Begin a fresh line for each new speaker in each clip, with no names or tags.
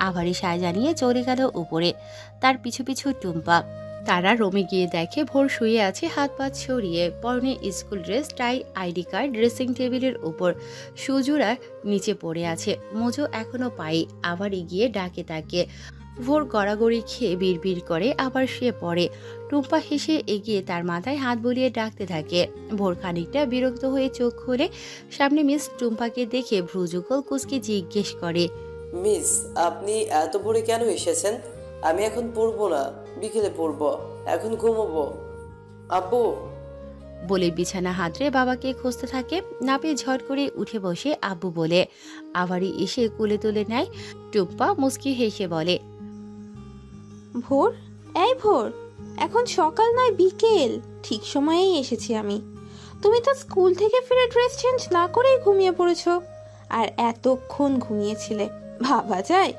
আভারি সায় জানিয়ে চলে গেল উপরে, তার পিছু পিছু টুম্পা। তারা রুমে গিয়ে দেখে ভোর শুয়ে আছে হাত পা ছড়িয়ে, পরনে স্কুল ড্রেস, টাই, আইডি কার্ড ড্রেসিং টেবিলের উপর, সুজোড়া নিচে পড়ে আছে, মোজো এখনো পায়ে। আবার গিয়ে ডাকে তাকে। ভোর গড়াগড়ি খেয়ে বিড়বিড় করে আবার শুয়ে পড়ে। টুম্পা হেসে এগিয়ে তার মাথায় হাত বুলিয়ে ডাকতে থাকে। ভোর খানিকটা বিরক্ত হয়ে চোখ খুলে সামনে মিস টুম্পাকে দেখে ভ্রুযুগল কুঁচকে জিজ্ঞেস করে,
মিস, আপনি এত ভোরে কেন এসেছেন? আমি এখন পড়বো না, বিকেলে পড়বো, এখন ঘুমোবো। আব্বু।
বলে বিছানা হাতড়ে বাবাকে খুঁজতে থাকে। না পেয়ে ঝট করে উঠে বসে আব্বু বলে আবারই এসে কোলে তুলে নেয়। টুম্পা মুচকি হেসে বলে,
ভোর, এই ভোর, এখন সকাল নয় বিকেল, ঠিক সময়েই এসেছি আমি। তুমি তো স্কুল থেকে ফিরে ড্রেস চেঞ্জ না করেই ঘুমিয়ে পড়েছো, আর এতক্ষণ ঘুমিয়েছিলে, ভাবা যায়।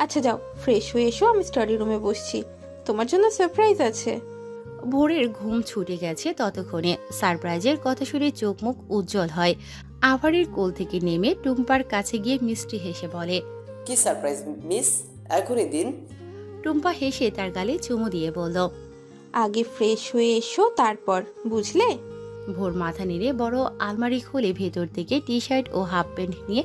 আচ্ছা যাও, ফ্রেশ হয়ে এসো, আমি স্টাডি রুমে বসছি, তোমার জন্য সারপ্রাইজ আছে।
ভোরের ঘুম ছুটে গেছে ততক্ষণে। সারপ্রাইজের কথা শুনে চোখ মুখ উজ্জ্বল হয়। আভারের কোল থেকে নেমে টুম্পার কাছে গিয়ে মিষ্টি হেসে বলে,
কি সারপ্রাইজ মিস, এখনই দিন।
টুম্পা হেসে তার গালে চুমু দিয়ে বলল,
আগে ফ্রেশ হয়ে এসো, তারপর, বুঝলে?
ভোর মাথা নেড়ে বড় আলমারি খুলে ভেতর থেকে টি শার্ট ও হাফ প্যান্ট নিয়ে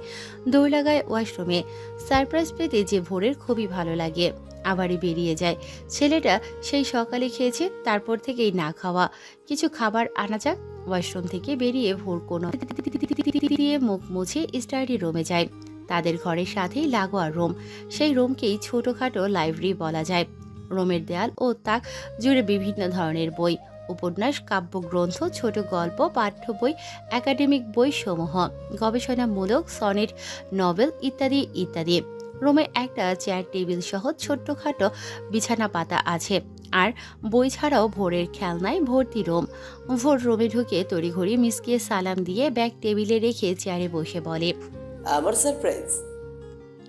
দৌড় লাগায় ওয়াশরুমে। সারপ্রাইজ পেতে যে ভোরের খুবই ভালো লাগে। আবারই বেরিয়ে যায়। ছেলেটা সেই সকালে খেয়েছে, তারপর থেকেই না খাওয়া। কিছু খাবার আনা যাক। ওয়াশরুম থেকে বেরিয়ে ভোর কোনো দিয়ে মুখ মুছে স্টাডি রুমে যায়। তাদের ঘরের সাথেই লাগোয়া রুম। সেই রুমকেই ছোটখাটো লাইব্রেরি বলা যায়। রুমের দেয়াল ও তাক জুড়ে বিভিন্ন ধরনের বই, উপন্যাস, কাব্যগ্রন্থ, ছোট গল্প, পাঠ্য বই, একাডেমিক বই সমূহ, গবেষণামূলক, সনেট, নভেল ইত্যাদি ইত্যাদি। রুমে একটা চেয়ার টেবিল সহ ছোট্টখাটো বিছানা পাতা আছে। আর বই ছাড়াও ভোরের খেলনায় ভর্তি রুম। ভোর রুমে ঢুকে তড়িঘড়ি মিসকে সালাম দিয়ে ব্যাগ টেবিলে রেখে চেয়ারে বসে বলে,
আমার সারপ্রাইজ।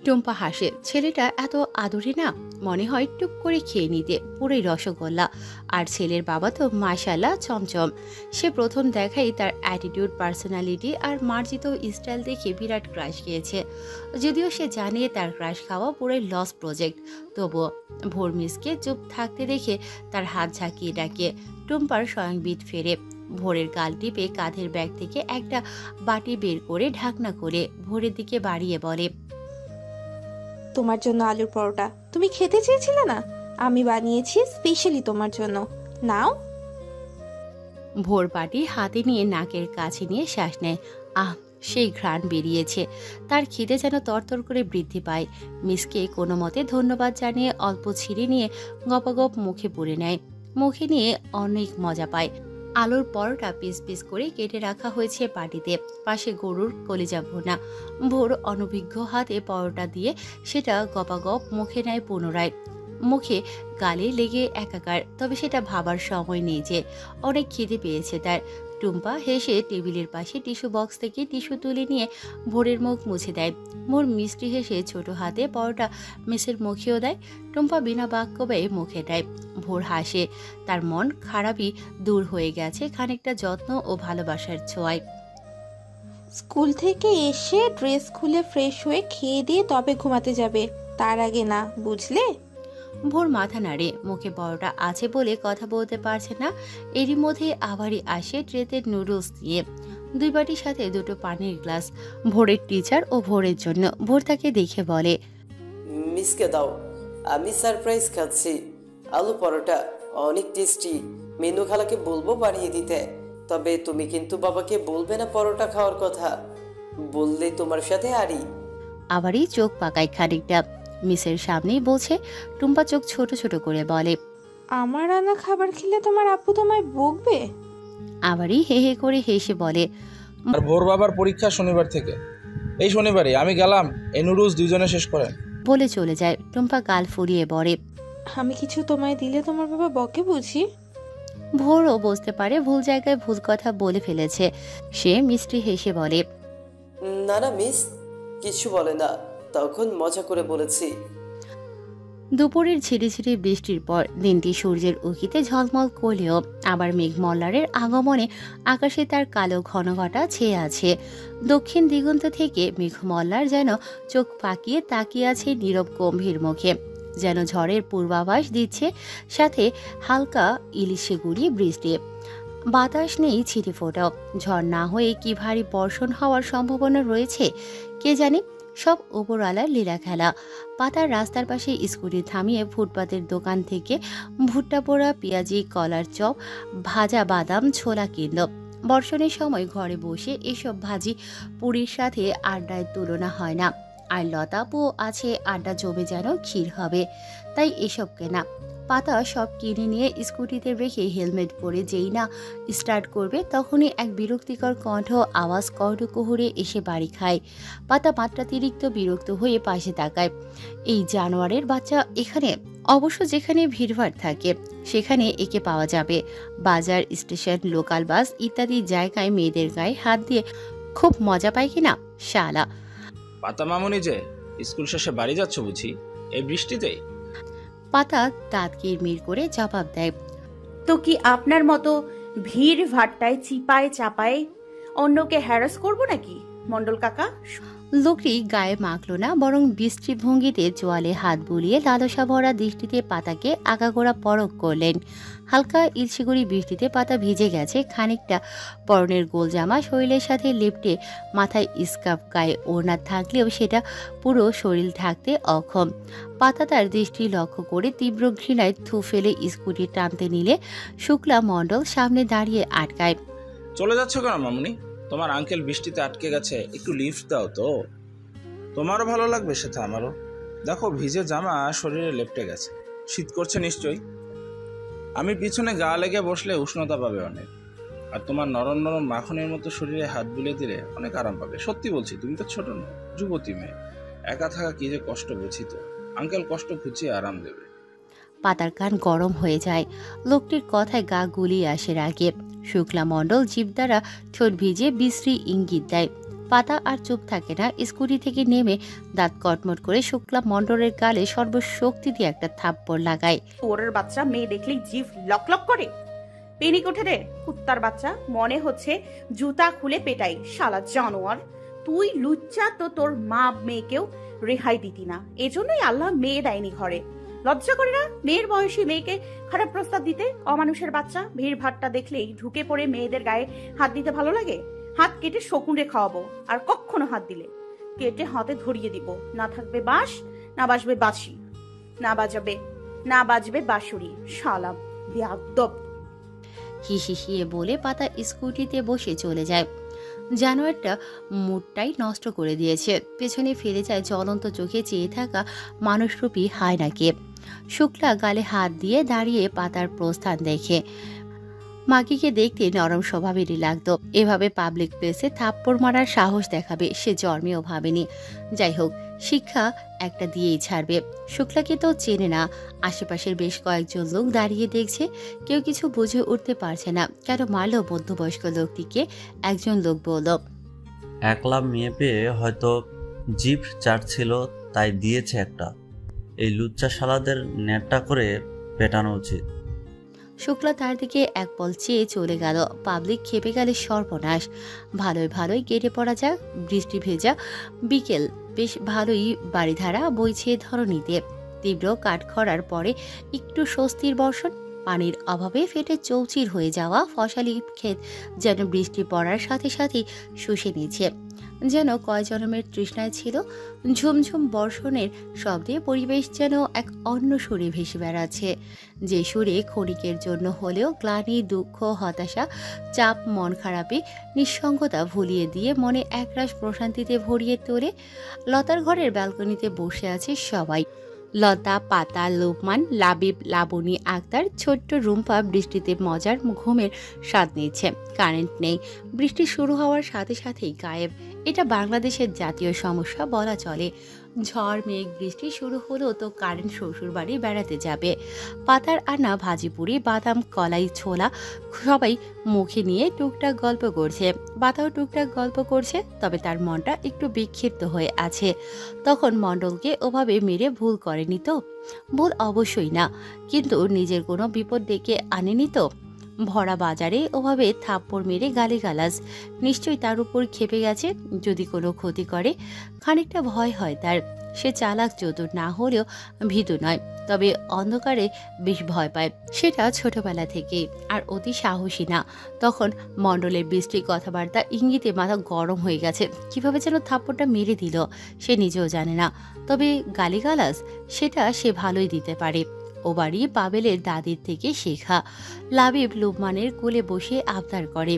টুম্পা হাসে। ছেলেটা এত আদুরে না, মনে হয় টুক করে খেয়ে নিতে পুরোই রসগোল্লা। আর ছেলের বাবা তো মাশাআল্লাহ চমচম। সে প্রথম দেখাই তার অ্যাটিটিউড, পার্সোনালিটি আর মার্জিত স্টাইল দেখে বিরাট ক্রাশ খেয়েছে। যদিও সে জানে তার ক্রাশ খাওয়া পুরোই লস প্রজেক্ট, তবুও ভোর মিসকে চুপ থাকতে দেখে তার হাত ঝাঁকিয়ে ডাকে। টুম্পার স্বয়ংবিদ ফেরে। ভোরের গাল টিপে কাঁধের ব্যাগ থেকে একটা বাটি বের করে ঢাকনা করে ভোরের দিকে বাড়িয়ে বলে,
তোমার জন্য আলুর পরোটা, তুমি খেতে চেয়েছিলে না, আমি বানিয়েছি স্পেশালি তোমার জন্য, নাও।
ভোর পাটি হাতে নিয়ে নাকের কাছে নিয়ে শ্বাস নেয়। আহ, সেই ঘ্রাণ বেরিয়েছে। তার খিদে যেন তরতর করে বৃদ্ধি পায়। মিসকে কোনো মতে ধন্যবাদ জানিয়ে অল্প ছিঁড়ে নিয়ে গপাগপ মুখে পুরে নেয়। মুখে নিয়ে অনেক মজা পায়। আলুর পরোটা পিস পিস করে কেটে রাখা হয়েছে পাটিতে, পাশে গরুর কলিজা ভুনা। ভোর অনভিজ্ঞ হাতে পরোটা দিয়ে সেটা গপাগপ মুখে নেয় পুনরায়। মুখে গালে লেগে একাকার, তবে সেটা ভাবার সময় নেই যে অনেক খিদে পেয়েছে তার। টুম্পা হেসে টেবিলের পাশে টিস্যু বক্স থেকে টিস্যু তুলে নিয়ে ভোরের মুখ মুছে দেয়। ভোর মিষ্টি হেসে ছোট হাতে পরোটা মিসের মুখেও দেয়। টুম্পা বিনা বাক্য ব্যয়ে মুখে দেয়। ভোর হাসে। তার মন খারাপই দূর হয়ে গেছে খানিকটা যত্ন ও ভালোবাসার ছোঁয়ায়।
স্কুল থেকে এসে ড্রেস খুলে ফ্রেশ হয়ে খেয়ে দিয়ে তবে ঘুমাতে যাবে, তার আগে না, বুঝলে?
ভোর মাথা নাড়ে। মুখে পরোটা আছে বলে কথা বলতে পারছে না। এরই মধ্যে আবারই আসে ট্রেতে নুডলস দিয়ে, 2 বাটির সাথে 2টো পানির গ্লাস। ভোরের টিচার ও ভোরের জন্য। ভোর তাকে দেখে বলে,
মিসকে দাও, আমি সারপ্রাইজ খাচ্ছি। আলু পরোটা অনেক টেস্টি। মেনু খালাকে বলবো বানিয়ে দিতে, তবে তুমি কিন্তু বাবাকে বলবে না পরোটা খাওয়ার কথা, বললে তোমার সাথে আরি।
আবারই চোখ পাকায় খানিকটা। মিসের সামনেই বলছে। টুম্পা চোখ ছোট ছোট করে বলে,
আমার রান্না খাবার খেলে তোমার আপু তোমায় বকবে।
আবারই হে হে করে হেসে বলে,
আর ভোর বাবার পরীক্ষা শনিবার থেকে, এই শনিবারে আমি গেলাম, এই নুডলস দুইজনে শেষ করেন।
বলে চলে যায়। টুম্পা গাল ফুরিয়ে বলে,
আমি কিছু তোমায় দিলে তোমার বাবা বকে বুঝি?
ভোরও বুঝতে পারে ভুল জায়গায় ভুল কথা বলে ফেলেছে। সে মিষ্টি হেসে বলে,
না না মিস, কিছু বলে না, তখন মজা করে বলেছি।
দুপুরের ঝিরিঝিরি বৃষ্টির পর দিনটি সূর্যের উঁকিতে ঝলমল করলেও আবার মেঘমল্লারের আগমনে আকাশে তার কালো ঘনঘটা ছেয়ে আছে। দক্ষিণ দিগন্ত থেকে মেঘমল্লার যেন চোখ পাকিয়ে তাকিয়ে আছে নীরব গম্ভীর মুখে, যেন ঝড়ের পূর্বাভাস দিচ্ছে, সাথে হালকা ইলিশে গুড়ি বৃষ্টি। বাতাস নেই ছিটে ফোটাও। ঝড় না হয়ে কি ভারী বর্ষণ হওয়ার সম্ভাবনা রয়েছে কে জানে। সব ওপরওয়ালার লীলা খেলা। পাতার রাস্তার পাশে স্কুটি থামিয়ে ফুটপাতের দোকান থেকে ভুট্টা পোড়া, পেঁয়াজি, কলার চপ, ভাজা বাদাম, ছোলা কিনল। বর্ষণের সময় ঘরে বসে এসব ভাজি পুরীর সাথে আড্ডায় তুলনা হয় না। আর লতাপও আছে, আড্ডা জমে যেন ক্ষীর হবে, তাই এসব কেনা। পাতা সব কিনে নিয়ে স্কুটিতে রেখে হেলমেট পরে যেই না স্টার্ট করবে তখনই এক বিরক্তিকর কণ্ঠ আওয়াজ কর্ণকুহুরে এসে বাড়ি খায়। পাতা মাত্রাতিরিক্ত বিরক্ত হয়ে পাশে তাকায়। এই জানোয়ারের বাচ্চা এখানে? অবশ্য যেখানে ভিড়ভাড় থাকে সেখানে একে পাওয়া যাবে। বাজার, স্টেশন, লোকাল বাস ইত্যাদি জায়গায় মেয়েদের গায়ে হাত দিয়ে খুব মজা পায় কিনা শালা।
পাতা মামুনি যে, স্কুল শেষে বাড়ি যাচ্ছ বুঝি এই বৃষ্টিতে?
পাতা দাঁত কিরমির করে জবাব দেয়,
তো কি আপনার মতো ভিড় ভাট্টায় চিপায় চাপায় অন্যকে হ্যারাস করব নাকি মন্ডল কাকা?
লোকটি গায়ে মাখল না, বরং বিশ্রী ভঙ্গিতে চোয়ালে হাত বুলিয়ে লালসা ভরা দৃষ্টিতে পাতাকে আগাগোড়া পরখ করলেন। হালকা ইলশিগুড়ি বৃষ্টিতে পাতা ভিজে গেছে খানিকটা। পরনের গোল জামা শরীরের সাথে লেপটে, মাথায় স্কার্ফ, গায়ে ওড়না থাকলেও সেটা পুরো শরীর ঢাকতে অক্ষম। পাতা তার দৃষ্টি লক্ষ্য করে তীব্র ঘৃণায় থু ফেলে স্কুটি টানতে নিলে শুক্লা মণ্ডল সামনে দাঁড়িয়ে আটকায়।
চলে যাচ্ছ কেন মামুনি? তোমার আঙ্কেল বৃষ্টিতে আটকে গেছে, একটু লিফট দাও তো। তোমারও ভালো লাগবে, সাথে আমারও। দেখো ভিজে জামা শরীরে লেপটে গেছে, শীত করছে নিশ্চয়ই। আমি পিছনে গা লেগে বসলে উষ্ণতা পাবে অনেক, আর তোমার নরম নরম মাখনের মতো শরীরে হাত বুলিয়ে দিলে অনেক আরাম পাবে। সত্যি বলছি, তুমি তো ছোট নও, যুবতী মেয়ে। একা থাকা কি যে কষ্ট বুঝি তো। আঙ্কেল কষ্ট খুঁচিয়ে আরাম দেবে।
পাতার কান গরম হয়ে যায়। লোকটির কথায় গা গুলিয়ে আসে রাগে। শুক্লা মণ্ডল জিভ দ্বারা ঠোঁট ভিজে বিশ্রী ইঙ্গিত দেয়। পাতা আর চুপ থাকে না, স্কুটি থেকে নেমে দাঁত কটমট করে শুক্লা মণ্ডলের গালে সর্বশক্তি দিয়ে একটা থাপ্পড় লাগায়।
ওরের বাচ্চা মেয়ে দেখলেই জিভ লক লক করে। পেনিক ওঠে রে কুত্তার বাচ্চা, মনে হচ্ছে জুতা খুলে পেটাই। শালা জানোয়ার, তুই লুচ্চা তো তোর মা মেয়েকেও রেহাই দিতি না, এজন্যই আল্লাহ মেয়ে দেয়নি ঘরে। লজ্জা করে না মেয়ের বয়সী মেয়েকে খারাপ প্রস্তাব দিতে? অমানুষের বাচ্চা, ভিড় ভাট্টা দেখলেই ঢুকে পড়ে মেয়েদের গায়ে হাত দিতে ভালো লাগে? হাত কেটে শকুনে খাওয়াবো, আর কখনো হাত দিলে কেটে হাতে ধরিয়ে দিব। না থাকবে বাঁশ, না বাজবে বাঁশি, না বাজবে বাঁশুরি। শালা বেয়াদ্দব।
হিসিয়ে বলে পাতা স্কুটিতে বসে চলে যায়। জানোয়ারটা মুডটাই নষ্ট করে দিয়েছে। পেছনে ফিরে যায় জ্বলন্ত চোখে চেয়ে থাকা মানুষরূপী হায়নাকে। শুক্লা গালে হাত দিয়ে দাঁড়িয়ে পাতার প্রস্থান দেখে। মাকিকে দেখতে নরম স্বভাবেরই লাগতো, এভাবে পাবলিক প্লেসে থাপ্পড় মারার সাহস দেখাবে সে জন্মেও ভাবেনি। যাই হোক, শিক্ষা একটা দিয়েই ছাড়বে। শুক্লাকে তো চেনে না। আশেপাশের বেশ কয়েকজন লোক দাঁড়িয়ে দেখছে, কেউ কিছু বুঝে উঠতে পারছে না কেন মারল মধ্যবয়স্ক লোকটিকে। একজন লোক বলল,
একলা মেয়ে পেয়ে হয়তো জিভ চাটছিল, তাই দিয়েছে একটা। এই লুচ্চা শালাদের নেটটা করে পেটানো উচিত।
শুক্লা তার দিকে এক পল চেয়ে চলে গেল। পাবলিক খেপে গেলে সর্বনাশ। ভালোই কেটে পড়া যাক। বৃষ্টি ভেজা বিকেল, বেশ ভালোই বাড়িধারা বইছে ধরণীতে। তীব্র কাঠখড়ার পরে একটু স্বস্তির বর্ষণ। পানির অভাবে ফেটে চৌচির হয়ে যাওয়া ফসলি ক্ষেত যেন বৃষ্টি পড়ার সাথে সাথেই শুষে নিচ্ছে, যেন কয় জন্মের তৃষ্ণায় ছিল। ঝুমঝুম বর্ষণের শব্দে পরিবেশ যেন এক অন্য সুরে ভেসে বেড়াচ্ছে, যে সুরে ক্ষণিকের জন্য হলেও গ্লানি, দুঃখ, হতাশা, চাপ, মন খারাপে নিঃসঙ্গতা ভুলিয়ে দিয়ে মনে একরাশ প্রশান্তিতে ভরিয়ে তোলে। লতার ঘরের ব্যালকনিতে বসে আছে সবাই। লতা, পাতা, লোকমান, লাবিব, লাবণী, আক্তার, ছোট্ট রুম্পা বৃষ্টিতে মজার ঘুমের স্বাদ নিচ্ছে। কারেন্ট নেই। বৃষ্টি শুরু হওয়ার সাথে সাথেই গায়েব এটা বাংলাদেশের জাতীয় সমস্যা বলা চলে। ঝড় মেঘ বৃষ্টি শুরু হলো তো কারেন্ট শ্বশুর বাড়ি বেড়াতে যাবে। পাতার আনা ভাজিপুরি বাদাম কলাই ছোলা সবাই মুখে নিয়ে টুকটাক গল্প করছে। পাতাও টুকটাক গল্প করছে, তবে তার মনটা একটু বিক্ষিপ্ত হয়ে আছে। তখন মণ্ডলকে ওভাবে মেরে ভুল করেনি তো? ভুল অবশ্যই না, কিন্তু নিজের কোনো বিপদ ডেকে আনেনি তো? ভরা বাজারে ওভাবে থাপ্পড় মেরে গালিগালাজ, নিশ্চয়ই তার উপর ক্ষেপে গেছে। যদি কোনো ক্ষতি করে খানিকটা ভয় হয় তার। সে চালাক চতুর না হলেও ভীতু নয়, তবে অন্ধকারে বেশ ভয় পায়, সেটা ছোটবেলা থেকে। আর অতি সাহসী না। তখন মণ্ডলের বৃষ্টির কথাবার্তা ইঙ্গিতে মাথা গরম হয়ে গেছে। কিভাবে যেন থাপ্পড়টা মেরে দিল সে নিজেও জানে না, তবে গালিগালাজ সেটা সে ভালোই দিতে পারে। ও বাড়ি পাবেলের দাদির থেকে শেখা। লাবিব লুবমানের কোলে বসে আবদার করে,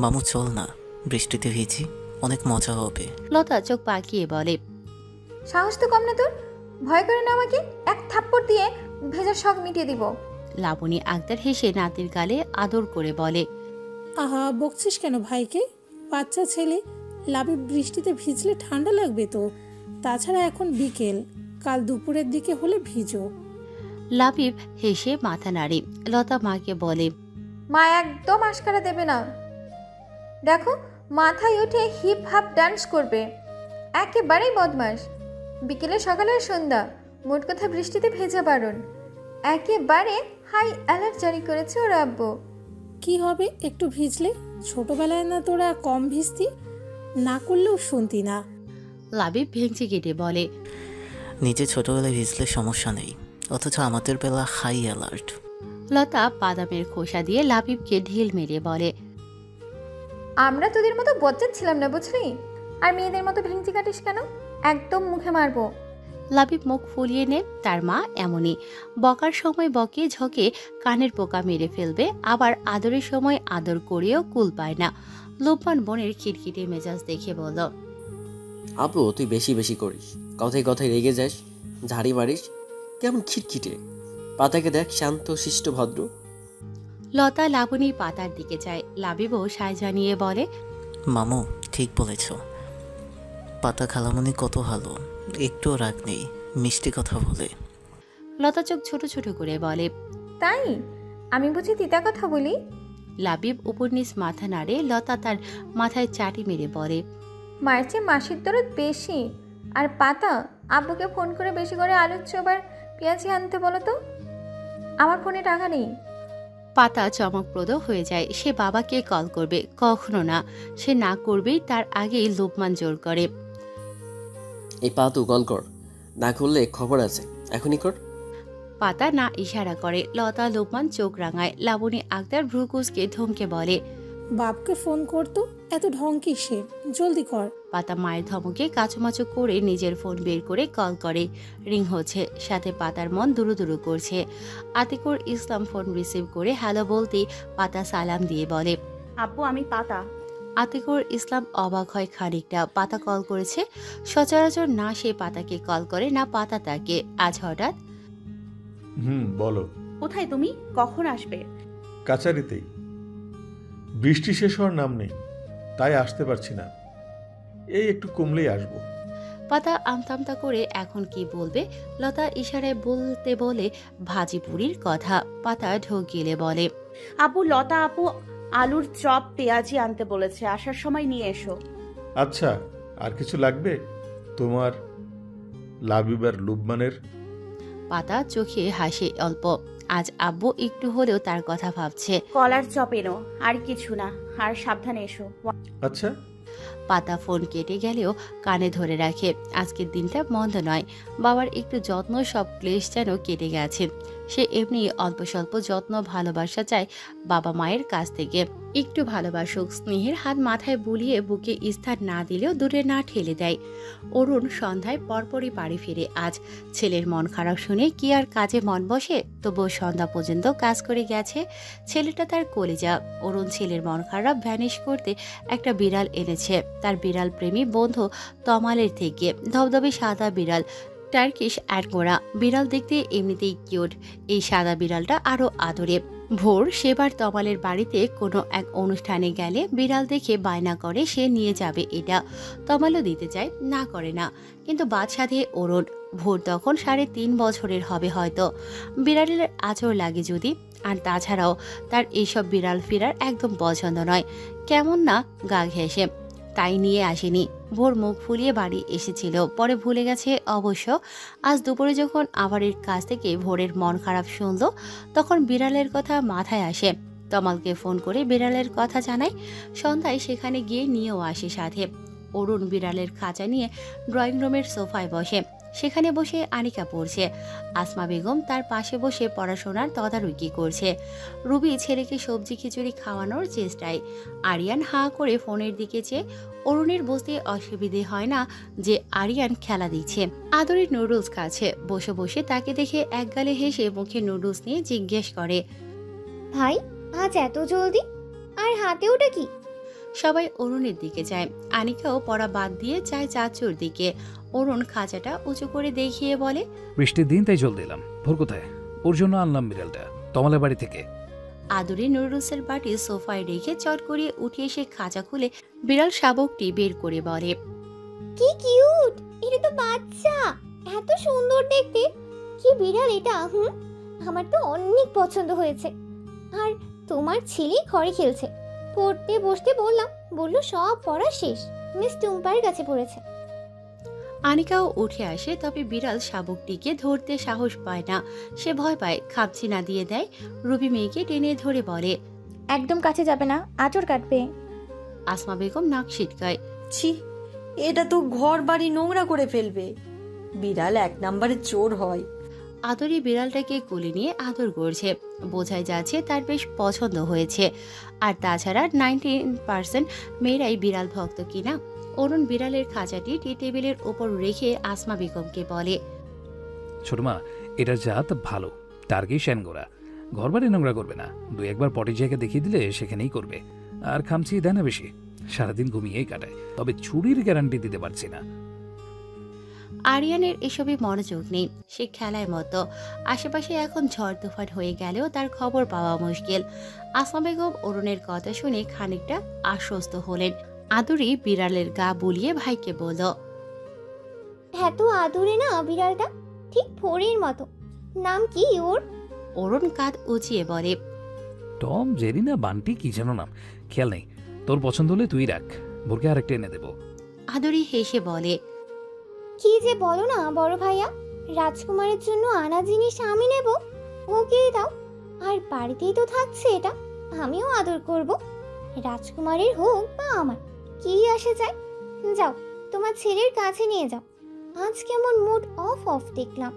মামু চল না, বৃষ্টিতে ভিজি, অনেক মজা হবে।
লতা চোখ পাকিয়ে বলে,
সাহস তো কম না তোর? ভয় করে না আমাকে? এক থাপ্পড় দিয়ে ভেজার শখ মিটিয়ে দিব।
লাবণী আক্তার হেসে নাতির গালে আদর করে বলে,
আহা, বকছিস কেন ভাইকে? বাচ্চা ছেলে, লাবিব বৃষ্টিতে ভিজলে ঠান্ডা লাগবে তো। তাছাড়া এখন বিকেল, কাল দুপুরের দিকে হলে ভিজো।
লাবিব হেসে মাথা নাড়ে। লতা মাকে বলে,
মা একদম আশকারা দেবে না। দেখো, মাথায় উঠে হিপ হাপ ডান্স করবে, একেবারেই বদমাস। বিকেলে সকালে আর সন্ধ্যা মোট কথা বৃষ্টিতে ভেজা বারণ। একেবারে হাই অ্যালার্ট জারি করেছে ওর আব্বু।
কি হবে একটু ভিজলে? ছোটবেলায় না তোরা কম ভিজতি? না করলেও শুনতি না।
লাবিব ভেঙচি কেটে বলে,
নিজে ছোটবেলায় ভিজলে সমস্যা নেই, অথচ আমাদের বেলা হাই অ্যালার্ট।
লতা বাদামের খোসা দিয়ে লাবিবকে ঢিল মেরে বলে,
আমরা তোদের মতো বজ্জাত ছিলাম না, বুঝলি? আর মেয়েদের মতো ভেঙচি কাটিস কেন? একদম মুখে মারবো।
লাবিব মুখ ফুলিয়ে নে, তার মা এমনই। বকার সময় বকে ঝকে কানের পোকা মেরে ফেলবে, আবার আদরের সময় আদর করেও কুল পায় না। লোকমান বোনের খিটখিটে মেজাজ দেখে বলল,
আপু তুই বেশি বেশি করিস, কথায় কথায় রেগে যাস, ঝাড়ি মারিস, কেমন খিটখিটে। পাতাকে দেখ, শান্ত শিষ্ট ভদ্র।
লতা লাবণীর পাতার দিকে যায়। লাবিবও সায় জানিয়ে বলে,
মামু ঠিক বলেছ, পাতা খালামণি কত ভালো, একটুও রাগ নেই, মিষ্টি কথা বলে।
লতা চোখ ছোট ছোট করে বলে,
তাই? আমি বুঝি তিতা কথা বলি?
লাবিব উপর নিচ মাথা নাড়ে। লতা তার মাথায় চাটি মেরে বলে,
মায়ের চেয়ে মাসির দরদ বেশি। আর পাতা, আব্বুকে ফোন করে বেশি করে আলুর চপ আর পেঁয়াজি আনতে বলো তো, আমার ফোনে টাকা নেই।
পাতা চমকপ্রদ হয়ে যায়। সে বাবাকে কল করবে, কখনো না। সে না করবেই, তার আগেই লোকমান জোর করে,
এই পাতু কল কর, না করলে খবর আছে, এখনই কর।
পাতা না ইশারা করে। লতা লোকমান চোখ রাঙায়। লাবণী আক্তার ভ্রুকুসকে ধমকে বলে,
বাপকে ফোন করতো, এত ঢং কিসের? জলদি কর।
পাতা মায়ের ধমকে কাচুমাচু করে নিজের ফোন বের করে কল করে। রিং হচ্ছে, সাথে পাতার মন দুরু দুরু করছে। আতিকুর ইসলাম ফোন রিসিভ করে হ্যালো বলতেই পাতা সালাম দিয়ে বলে,
আব্বু আমি পাতা।
আতিকুর ইসলাম অবাক হয় খানিকটা। পাতা কল করেছে। সচরাচর না সে পাতাকে কল করে, না পাতা তাকে। আজ হঠাৎ,
বলো।
কোথায় তুমি? কখন আসবে?
কাছারিতেই। বৃষ্টি শেষ হওয়ার নাম নেই, তাই আসতে পারছি না। এই একটু কমলেই আসবো।
পাতা আমতামতা করে এখন কি বলবে। লতা ইশারায় বলতে বলে ভাজিপুরির কথা। পাতা ঢোক গিলে বলে,
আব্বু লতা আপু আলুর চপ পেঁয়াজি আনতে বলেছে, আসার সময় নিয়ে এসো।
আচ্ছা, আর কিছু লাগবে তোমার? লাবিব আর লুবমানের?
পাতা চোখে হাসে অল্প। আজ আব্বু একটু হলেও তার কথা ভাবছে।
কলার চপ এনো, আর কিছু না, আর সাবধানে এসো।
আচ্ছা।
পাতা ফোন কেটে গেলেও কানে ধরে রাখে। আজকের দিনটা মন্দ নয়। বাবার একটু যত্ন, সব ক্লেশ যেন কেটে গেছে। সে এমনি অল্প স্বল্প যত্ন ভালোবাসা চায় বাবা মায়ের কাছ থেকে। একটু ভালোবাসুক। স্নেহের হাত মাথায় বুলিয়ে বুকে স্থান না দিলেও দূরে না ঠেলে দেয়। অরুণ সন্ধ্যায় পরপরই বাড়ি ফিরে। আজ ছেলের মন খারাপ শুনে কি আর কাজে মন বসে? তবুও সন্ধ্যা পর্যন্ত কাজ করে গেছে। ছেলেটা তার কলিজা। অরুণ ছেলের মন খারাপ ভ্যানিশ করতে একটা বিড়াল এনেছে তার বিড়াল প্রেমী বন্ধু তমালের থেকে। ধবধবে সাদা বিড়াল, টার্কিশ অ্যাডগোরা। বিড়াল দেখতে এমনিতেই কিউট। এই সাদা বিড়ালটা আরো আদরে। ভোর সেবার তমালের বাড়িতে কোনো এক অনুষ্ঠানে গেলে বিড়াল দেখে বায়না করে সে নিয়ে যাবে এটা। তমালও দিতে চায়, না করে না, কিন্তু বাদ সাধে অরুণ। ভোর তখন 3.5 বছরের হবে হয়তো। বিড়ালের আচর লাগে যদি, আর তাছাড়াও তার এইসব বিড়াল ফিরার একদম পছন্দ নয়, কেমন না গা ঘেঁষে, তাই নিয়ে আসেনি। ভোর মুখ ফুলিয়ে বাড়ি এসেছিল, পরে ভুলে গেছে অবশ্য। আজ দুপুরে যখন আবারের কাছ থেকে ভোরের মন খারাপ শুনল, তখন বিড়ালের কথা মাথায় আসে। তমালকে ফোন করে বিড়ালের কথা জানায়। সন্ধ্যায় সেখানে গিয়ে নিয়েও আসে সাথে। অরুণ বিড়ালের খাঁচা নিয়ে ড্রয়িং রুমের সোফায় বসে। সেখানে বসে আনিকা পড়ছে। আসমা বেগম তার পাশে বসে পড়াশোনার তদারকি করছে। রুবি ছেলেকে সবজি খিচুড়ি খাওয়ানোর চেষ্টায়। আরিয়ান হাঁ করে ফোনের দিকে চেয়ে। অরুণের বুঝতে অসুবিধে হয় না যে আরিয়ান খেলা দিচ্ছে। আদরি নুডলস খাচ্ছে। বসে বসে তাকে দেখে একগালে হেসে মুখে নুডলস নিয়ে জিজ্ঞেস করে,
ভাই আজ এত জলদি? আর হাতে ওটা কি?
সবাই অরুণের দিকে যায়। আনিকাও পড়া বাদ দিয়ে যায় চাচুর দিকে। অরুণ খাঁচাটা উঁচু করে দেখিয়ে বলে,
বৃষ্টির দিন তাই জল দিলাম। ভোর কোথায়? ওর জন্য আনলাম বিড়ালটা তমালের বাড়ি থেকে।
আদুরি নুডলসের বাটি সোফায় রেখে চট করে উঠে এসে খাঁচা খুলে বিড়াল শাবকটি বের করে বলে,
কি কিউট! এটা তো বাচ্চা, এত সুন্দর দেখতে। কি বিড়াল এটা! আমার তো অনেক পছন্দ হয়েছে। আর তোমার ছেলে ঘরে খেলছে। পড়তে বসতে বললাম, বললো সব পড়া শেষ, মিস টুম্পার কাছে পড়েছে।
আনিকাও উঠে আসে, তবে বিড়াল শাবকটিকে ধরতে সাহস পায় না। সে ভয় পায়, খাপছি না দিয়ে দেয়। রুবি মেয়েকে টেনে ধরে বলে,
একদম কাছে যাবে না, আঁচড় কাটবে।
আসমা বেগম নাক ছিটকায়,
ছি, এটা তো ঘর বাড়ি নোংরা করে ফেলবে। বিড়াল 1 নম্বরের চোর হয়।
আদরি বিড়ালটাকে কোলে নিয়ে আদর করছে। বোঝাই যাচ্ছে তার বেশ পছন্দ হয়েছে। আর তাছাড়া 90% মেয়েরাই বিড়াল ভক্ত কিনা। অরুণ বিড়ালের খাঁচাটি টি টেবিলের ওপর রেখে আসমা বেগমকে বলে,
ছোট মা, এটার জাত ভালো, টার্কি শ্যানগোরা। ঘর বাড়ি নোংরা করবে না। 2-1 পটি জায়গা দেখিয়ে দিলে সেখানেই করবে। আর খামচি দেয় না বেশি, সারাদিন ঘুমিয়েই কাটায়। তবে চুরির গ্যারান্টি দিতে পারছি না।
আরিয়ানের এসবে মনোযোগ নেই, সে খেলায় মতো। আশেপাশে এখন ঝড় তুফান হয়ে গেলেও তার খবর পাওয়া মুশকিল। আসমা বেগম অরুণের কথা শুনে খানিকটা আশ্বস্ত হলেন। আদুরি বিড়ালের গা বুলিয়ে ভাইকে বলল,
এত আদুরে না বিড়ালটা, ঠিক ভোরের মতো। নাম কি ওর?
অরুণ কাঁধ উঁচিয়ে বলে,
টম, জেরি না বান্টি কি যেন নাম, খেয়াল নেই। তোর পছন্দ হলে তুই রাখ, ভোরকে আরেকটা এনে দেবো।
আদুরি হেসে বলে,
কি যে বলো না বড় ভাইয়া, রাজকুমারের জন্য আনা জিনিস আমি নেব, ওকে দাও। আর বাড়িতেই তো থাকছে এটা, আমিও আদর করব। রাজকুমারের হোক বা আমার, কি আসে যায়। যাও তোমার ছেলের কাছে নিয়ে যাও, আজ কেমন মুড অফ অফ দেখলাম।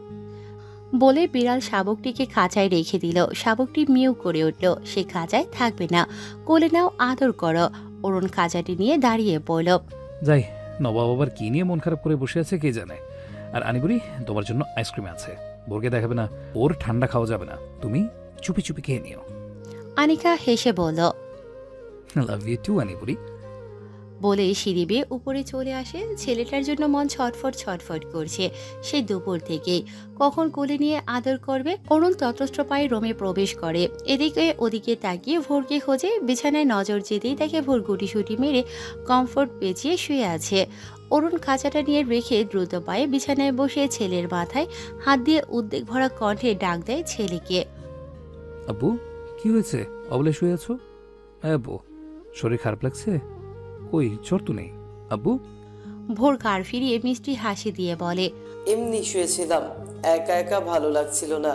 বলে বিড়াল শাবকটিকে খাঁচায় রেখে দিল। শাবকটি মিউ করে উঠল। সে খাঁচায় থাকবে না, কোলে নাও, আদর করো। অরুণ খাঁচাটি নিয়ে দাঁড়িয়ে পড়ল।
যাই, নবাব আবার কি নিয়ে মন খারাপ করে বসে আছে কে জানে। আর আনিবুড়ি, তোমার জন্য আইসক্রিম আছে। ভোরকে দেখাবে না, ওর ঠান্ডা খাওয়া যাবে না, তুমি চুপি চুপি খেয়ে নিও।
আনিকা হেসে বলল,
লাভ ইউ টু আনিবুড়ি।
বলে সিঁড়ি বেয়ে উপরে চলে আসে। ছেলেটার জন্য মন ছটফট ছটফট করছে সেই দুপুর থেকেই। কখন কোলে নিয়ে আদর করবে। অরুণ ততস্ত্র পায়ে রুমে প্রবেশ করে। এদিকে ওদিকে তাকিয়ে ভোরকে খোঁজে। বিছানায় নজর যেতেই তাকে ভোর গুটিসুটি মেরে কমফোর্ট পেঁচিয়ে শুয়ে আছে। অরুণ খাঁচাটা নিয়ে রেখে দ্রুত পায়ে বিছানায় বসে ছেলের মাথায় হাত দিয়ে উদ্বেগ ভরা কণ্ঠে ডাক দেয় ছেলেকে,
আব্বু, কি হয়েছে? অবলে শুয়ে আছো? আব্বু, শরীর খারাপ লাগছে? কই, জ্বর তো নেই আব্বু।
ভোর কার ফিরিয়ে মিষ্টি হাসি দিয়ে বলে,
এমনি শুয়েছিলাম, একা একা ভালো লাগছিল না।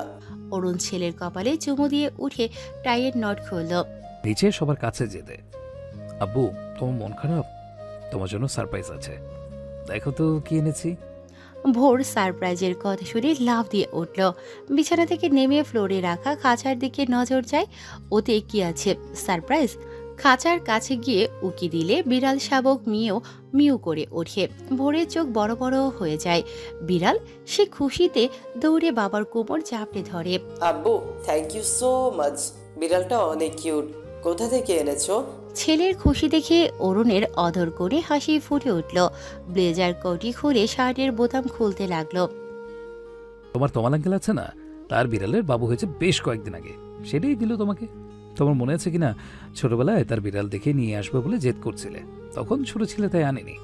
অরুণ ছেলের কপালে চুমু দিয়ে উঠে টাইয়ের নট খুলল।
নিচে সবার কাছে যেতে। আব্বু, তোমার মন খারাপ? তোমার জন্য সারপ্রাইজ আছে, দেখো তো কি এনেছি।
ভোর সারপ্রাইজের কথা শুনে লাফ দিয়ে উঠল। বিছানা থেকে নেমে ফ্লোরে রাখা খাঁচার দিকে নজর যায়। ওতে কি আছে? সারপ্রাইজ। খাঁচার কাছে গিয়ে উকি দিলে বিড়াল শাবক মিউ মিউ করে ওঠে। ভোরের চোখ বড় বড় হয়ে যায়। বিড়াল সে খুশিতে দৌড়ে বাবার কোমর চাপড়ে ধরে।
আব্বু, থ্যাংক ইউ সো মাচ, বিড়ালটা অনেক কিউট। কোথা থেকে এনেছো?
ছেলের খুশি দেখে অরুণের অধর করে হাসি ফুটে উঠল। ব্লেজার কোটি খুলে শার্টের বোতাম খুলতে লাগলো।
তোমার তমাল আঙ্কেল আছে না, তার বিড়ালের বাবু হয়েছে বেশ কয়েকদিন আগে, সেটাই দিল তোমাকে। তোমার মনে আছে কিনা ছোটবেলায় তার বিড়াল দেখে নিয়ে আসবে বলে জেদ করছিলে, তখন ছোট ছিলে তাই আনেনি।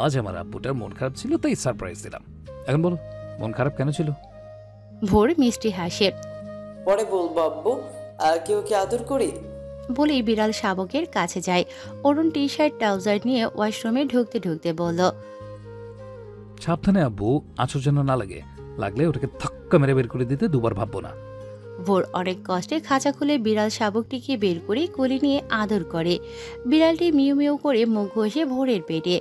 আজ আমার আব্বুটার মন খারাপ ছিল তাই সারপ্রাইজ দিলাম। এখন বলো মন খারাপ কেন ছিল?
ভোর মিষ্টি হাসে।
পরে বলবো আব্বু, আর কেউ কি আদর করি
বলেই বিড়াল শাবকের কাছে যায়। অরুণ টি শার্ট ট্রাউজার নিয়ে ওয়াশরুমে ঢুকতে ঢুকতে বলল,
সাবধানে আব্বু, আঁচড় যেন না লাগে, লাগলে ওটাকে ধাক্কা মেরে বের করে দিতে দুবার ভাববো না।
ভোর অনেক কষ্টে খাঁচা খুলে বিড়াল শাবকটিকে বের করে কোলে নিয়ে আদর করে। বিড়ালটি মিউ মিউ করে মুখ ঘষে ভোরের পেটে।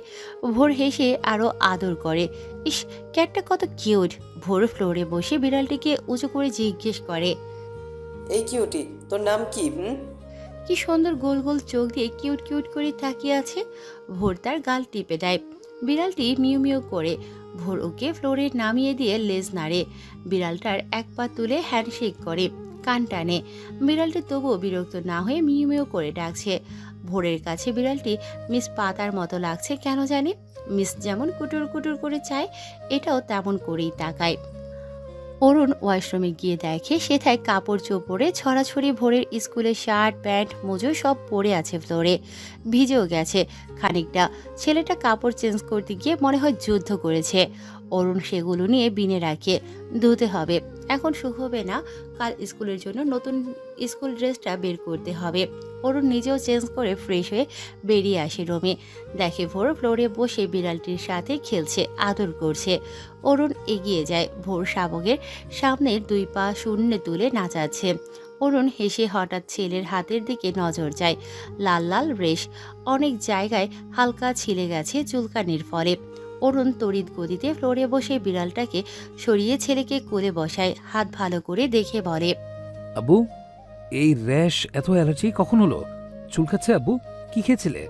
ভোর হেসে আরো আদর করে। ইস, ক্যাটটা কত কিউট। ভোর ফ্লোরে বসে বিড়ালটিকে উঁচু করে জিজ্ঞেস করে,
এই কিউটি, তোর নাম কি?
কি সুন্দর গোল গোল চোখ দিয়ে কিউট কিউট করে তাকিয়ে আছে। ভোর তার গাল টিপে দেয়। বিড়ালটি মিউ মিউ করে। ভোর ওকে ফ্লোরে নামিয়ে দিয়ে লেজ নাড়ে। বিড়ালটার এক পা তুলে হ্যান্ডশেক করে, কান টানে। বিড়ালটি তবুও বিরক্ত না হয়ে মিউ মিউ করে ডাকছে। ভোরের কাছে বিড়ালটি মিস পাতার মতো লাগছে কেন জানি। মিস যেমন কুটুর কুটুর করে চায়, এটাও তেমন করেই তাকায়। অরুণ ওয়াশরুমে গিয়ে দেখে সেথায় কাপড় চোপড়ে ছড়াছড়ি। ভোরের স্কুলের শার্ট প্যান্ট মোজো সব পড়ে আছে ফ্লোরে, ভিজেও গেছে খানিকটা। ছেলেটা কাপড় চেঞ্জ করতে গিয়ে মনে হয় যুদ্ধ করেছে। অরুণ সেগুলো নিয়ে বিনে রাখে, ধুতে হবে, এখন শুকোবে না। কাল স্কুলের জন্য নতুন স্কুল ড্রেসটা বের করতে হবে। অরুণ নিজেও চেঞ্জ করে ফ্রেশ হয়ে বেরিয়ে আসে রুমে। দেখে ভোর ফ্লোরে বসে বিড়ালটির সাথে খেলছে, আদর করছে। অরুণ এগিয়ে যায়, ভোর শাবকের সামনে দুই পা শূন্যে তুলে নাচাচ্ছে। অরুণ হেসে হঠাৎ ছেলের হাতের দিকে নজর যায়। লাল লাল রেশ, অনেক জায়গায় হালকা ছিলে গেছে চুলকানির ফলে। অরুণ তড়িৎ গতিতে ফ্লোরে বসে বিড়ালটাকে সরিয়ে ছেলেকে কোলে বসায়। হাত ভালো করে দেখে বলে,
আব্বু, এই র্যাশ এত অ্যালার্জি কখন হলো? চুলকাচ্ছে আব্বু, কি খেয়েছিলে?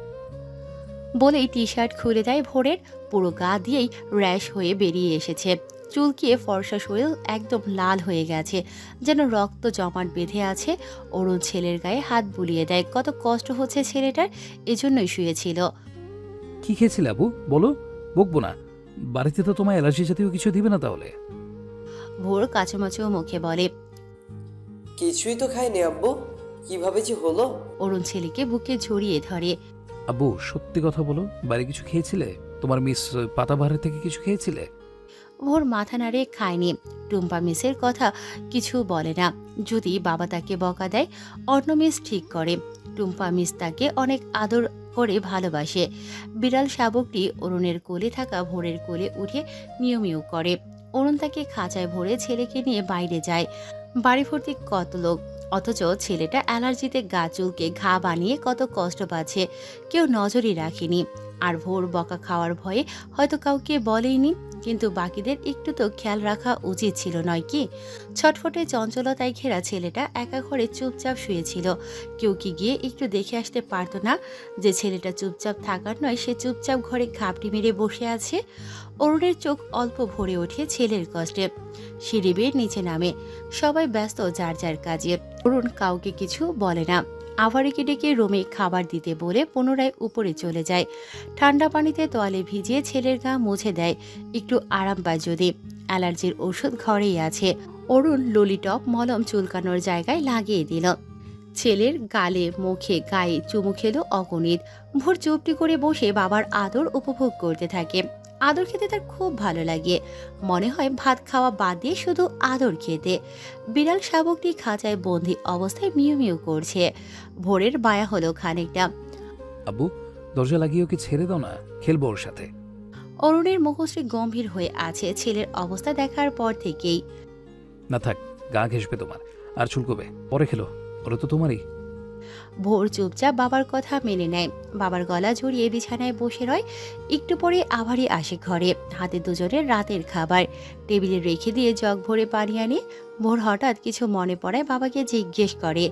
বলেই টি শার্ট খুলে দেয় ভোরের। পুরো গা দিয়েই র্যাশ হয়ে বেরিয়ে এসেছে। চুলকিয়ে ফর্সা শরীর একদম লাল হয়ে গেছে, যেন রক্ত জমাট বেঁধে আছে। অরুণ ছেলের গায়ে হাত বুলিয়ে দেয়। কত কষ্ট হচ্ছে ছেলেটার, এজন্যই শুয়েছিল।
কি খেয়েছিলে আব্বু বলো, বকবো না। বাড়িতে তো তোমার অ্যালার্জি জাতীয় কিছু দিবে না তাহলে?
ভোর কাচুমাচু মুখে বলে,
কিছুই তো খাইনি আব্বু, কিভাবে যে হলো?
অরুণ ছেলেকে বুকে জড়িয়ে ধরে।
আব্বু সত্যি কথা বলো, বাইরে কিছু খেয়েছিলে? তোমার মিস পাতাবাহারের থেকে কিছু খেয়েছিলে?
ভোর মাথা নাড়ে খায়নি। টুম্পা মিসের কথা কিছু বলে না। যদি বাবা তাকে বকা দেয়, অন্য মিস ঠিক করে। টুম্পা মিস তাকে অনেক আদর করে ভালোবাসে। বিড়াল শাবকটি অরুণের কোলে থাকা ভোরের কোলে উঠে মিউ মিউ করে। অরুণ তাকে খাঁচায় ভরে ছেলেকে নিয়ে বাইরে যায়। বাড়ি ভর্তি কত লোক, অথচ ছেলেটা অ্যালার্জিতে গা চুলকে ঘা বানিয়ে কত কষ্ট পাচ্ছে। কেউ নজরই রাখেনি। আর ভোর বকা খাওয়ার ভয়ে হয়তো কাউকে বলেইনি, কিন্তু বাকিদের একটু তো খেয়াল রাখা উচিত ছিল নয় কি? ছটফটে চঞ্চলতায় ঘেরা ছেলেটা একা ঘরে চুপচাপ শুয়েছিল। কেউ কি গিয়ে একটু দেখে আসতে পারতো না যে ছেলেটা চুপচাপ থাকার নয়, সে চুপচাপ ঘরে ঘাপটি মেরে বসে আছে? অরুণের চোখ অল্প ভরে ওঠে ছেলের কষ্টে। সিঁড়ি বেয়ে নিচে নামে। সবাই ব্যস্ত যার যার কাজে। অরুণ কাউকে কিছু বলে না। আভারিকে ডেকে রুমে খাবার দিতে বলে পুনরায় উপরে চলে যায়। ঠান্ডা পানিতে তোয়ালে ভিজিয়ে ছেলের গা মুছে দেয়, একটু আরাম পায় যদি। অ্যালার্জির ওষুধ ঘরেই আছে। অরুণ ললিটপ মলম চুলকানোর জায়গায় লাগিয়ে দিল। ছেলের গালে মুখে গায়ে চুমু খেলো অগণিত। ভোর চুপটি করে বসে বাবার আদর উপভোগ করতে থাকে। আদর খেতে তার খুব ভালো লাগে। মনে হয় ভাত খাওয়া বাদ দিয়ে শুধু আদর খেতে। বিড়াল শাবকটি খাঁচায় বন্দি অবস্থায় মিউ মিউ করছে। ভোরের মায়া হলো খানিকটা।
আব্বু দরজা লাগিয়ে ওকে ছেড়ে দাও না, খেলবো ওর সাথে।
অরুণের মুখশ্রী গম্ভীর হয়ে আছে ছেলের অবস্থা দেখার পর থেকেই।
না থাক, গা ঘেসবে তোমার, আর চুলকবে, পরে খেলো, ওরা তো তোমারই।
ভোর চুপচাপ বাবার কথা মেনে নেয়। বাবার গলা জড়িয়ে বিছানায় বসে রয়। একটু পরে আভারই আসে ঘরে, হাতে দুজনের রাতের খাবার টেবিলে রেখে দিয়ে জগ ভরে পানি আনে। ভোর হঠাৎ কিছু মনে পড়ায় বাবাকে জিজ্ঞেস করে,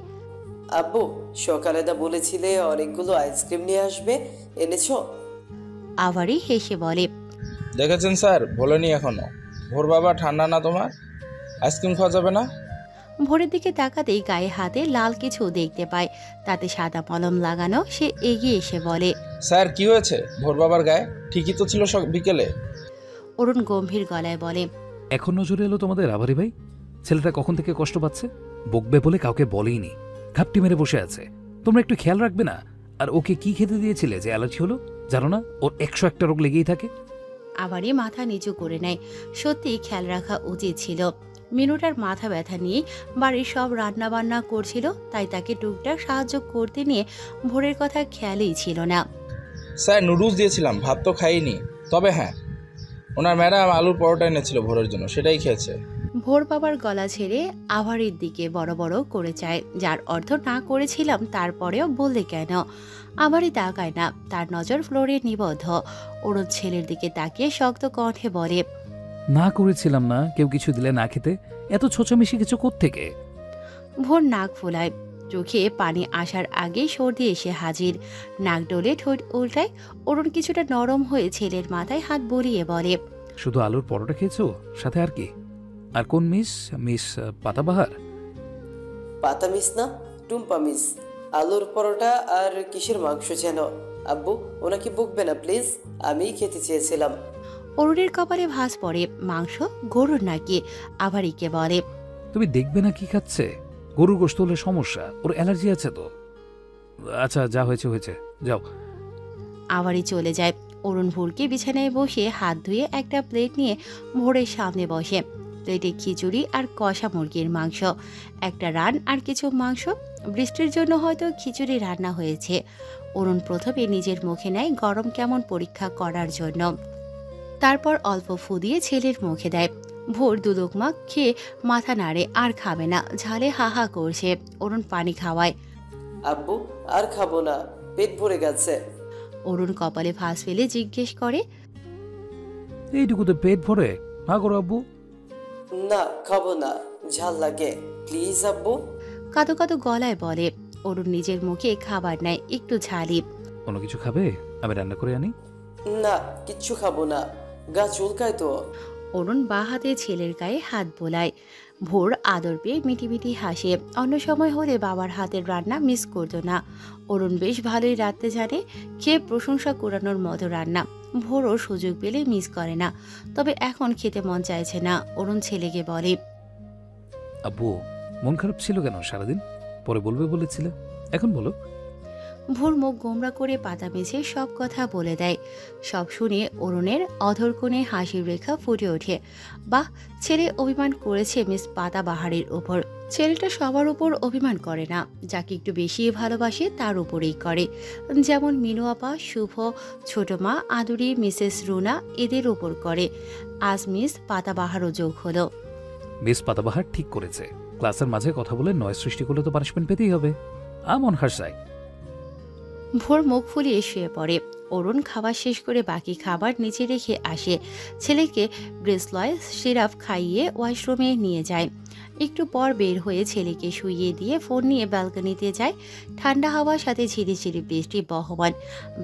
আব্বু সকালে দা বলেছিলে অনেকগুলো আইসক্রিম নিয়ে আসবে, এনেছো?
আভারই হেসে বলে,
দেখেছেন স্যার, বলেনি এখনো। ভোর বাবা, ঠান্ডা না তোমার? আইসক্রিম খাওয়া যাবে না?
ভোরের দিকে তাকাতেই গায়ে হাতে লাল কিছু দেখতে পায়, তাতে সাদা মলম লাগানো। সে এগিয়ে এসে বলে,
স্যার কি হয়েছে ভোর বাবার গায়ে? ঠিকই তো ছিল বিকেলে।
অরুণ গম্ভীর গলায় বলে,
এখন নজরে এলো তোমাদের আভারি ভাই? ছেলেটা কখন থেকে কষ্ট পাচ্ছে, বকবে বলে কাউকে বলেইনি, ঘাপটি মেরে বসে আছে। তোমরা একটু খেয়াল রাখবে না? আর ওকে কি খেতে দিয়েছিলে যে অ্যালার্জি হলো? জানো না ওর 101টা রোগ লেগেই থাকে?
আবারই মাথা নিচু করে নেয়। সত্যি খেয়াল রাখা উচিত ছিল। মিনুটার মাথা ব্যথা নিয়ে বাড়ির সব রান্না বান্না করছিল, তাই তাকে টুকটাক সাহায্য করতে নিয়ে ভোরের কথা খেয়ালই ছিল না।
স্যার নুডলস দিয়েছিলাম, ভাত তো খাইনি। তবে হ্যাঁ, ওনার ম্যাডাম আলুর পরোটা এনেছিল ভোরের জন্য, সেটাই খেয়েছে।
ভোর বাবার গলা ছেড়ে আভারের দিকে বড় বড় করে চায়, যার অর্থ না করেছিলাম তারপরেও বললে কেন। আভারই তাকায় না, তার নজর ফ্লোরে নিবদ্ধ। অরুণ ছেলের দিকে তাকিয়ে শক্ত কণ্ঠে বলে,
না করেছিলাম না, কেউ কিছু দিলে না খেতে, এত ছোচামিশি কিছু কোত্থেকে?
ভোর নাক ফোলায়, চোখে পানি আসার আগেই সর্দি এসে হাজির। নাক ডলে ঠোঁট উল্টায়। অরুণ কিছুটা নরম হয়ে ছেলের মাথায় হাত বুলিয়ে বলে,
শুধু আলুর পরোটা খেয়েছো? সাথে আর কি? আর কোন মিস? মিস পাতাবাহার?
পাতা মিস না, টুম্পা মিস। আলুর পরোটা আর কিসের মাংস যেন। আব্বু, ওনাকে বকবে না প্লিজ, আমিই খেতে চেয়েছিলাম।
অরুণের কপালে ভাঁজ পড়ে। মাংস? গরুর নাকি? আভারিকে বলে,
তুমি দেখবে না কি খাচ্ছে? গরুর গোশত হলে সমস্যা, ওর অ্যালার্জি আছে তো। আচ্ছা, যা হয়েছে হয়েছে, যাও।
আভারি চলে যায়। অরুণ ভোরকে বিছানায় বসে হাত ধুয়ে একটা প্লেট নিয়ে ভোরের সামনে বসে। প্লেটে খিচুড়ি আর কষা মুরগির মাংস, একটা রান আর কিছু মাংস। বৃষ্টির জন্য হয়তো খিচুড়ি রান্না হয়েছে। অরুণ প্রথমে নিজের মুখে নেয় গরম কেমন পরীক্ষা করার জন্য, তারপর অল্প ফু দিয়ে ছেলের মুখে দেয়। ভোর দুলোকমা খেয়ে মাথা নাড়ে, আর খাবে না, ঝালে হাহা করছে। অরুণ পানি খাওয়ায়।
আব্বু, আর খাবো না, পেট ভরে গেছে।
অরুণ কপালে ভাঁজ ফেলে জিজ্ঞেস করে,
এইটুকুতে পেট ভরে? না করো আব্বু।
না, খাবো না, ঝাল লাগে, প্লিজ আব্বু।
কাঁদো কাঁদো গলায় বলে। অরুণ নিজের মুখে খাবার নেয়, একটু ঝালি।
কোনো কিছু খাবে? আমি রান্না করে আনি।
না, কিচ্ছু খাবো না, গা চুলকায় তো।
অরুণ বাঁ হাতে ছেলের গায়ে হাত বোলায়। ভোর আদর পেয়ে মিটিমিটি হাসে। অন্য সময় হলে বাবার হাতের রান্না মিস করতো না। অরুণ বেশ ভালোই রাঁধতে জানে, খেয়ে প্রশংসা কুড়ানোর মতো রান্না। ভোরও সুযোগ পেলে মিস করে না, তবে এখন খেতে মন চাইছে না। অরুণ ছেলেকে বলে,
আব্বু, মন খারাপ ছিল কেন সারাদিন? পরে বলবে বলেছিলে, এখন বলো।
ভোর মুখ গোমরা করে পাতা মেঝে সব কথা বলে দেয়। সব শুনে অরুণের অধর কোণে হাসির রেখা ফুটে ওঠে। বাহ, ছেলে অভিমান করেছে মিস পাতাবাহারের ওপর। ছেলেটা সবার উপর অভিমান করে না, যাকে একটু বেশি ভালোবাসে তার উপরেই করে। যেমন মিনু আপা, শুভ, ছোট মা, আদুরি, মিসেস রুনা এদের ওপর করে। আজ মিস পাতাবাহারও যোগ হলো।
মিস পাতাবাহার ঠিক করেছে, ক্লাসের মাঝে কথা বলে নয় সৃষ্টি করলে তো পানিশমেন্ট পেতেই হবে। আমন হাসায়।
ভোর মুখ ফুলিয়ে শুয়ে পড়ে। অরুণ খাবার শেষ করে বাকি খাবার নিচে রেখে আসে। ছেলেকে ব্রেসলয় সিরাপ খাইয়ে ওয়াশরুমে নিয়ে যায়। একটু পর বের হয়ে ছেলেকে শুইয়ে দিয়ে ফোন নিয়ে ব্যালকনিতে যায়। ঠান্ডা হাওয়ার সাথে ঝিরিঝিরি বৃষ্টি বহমান।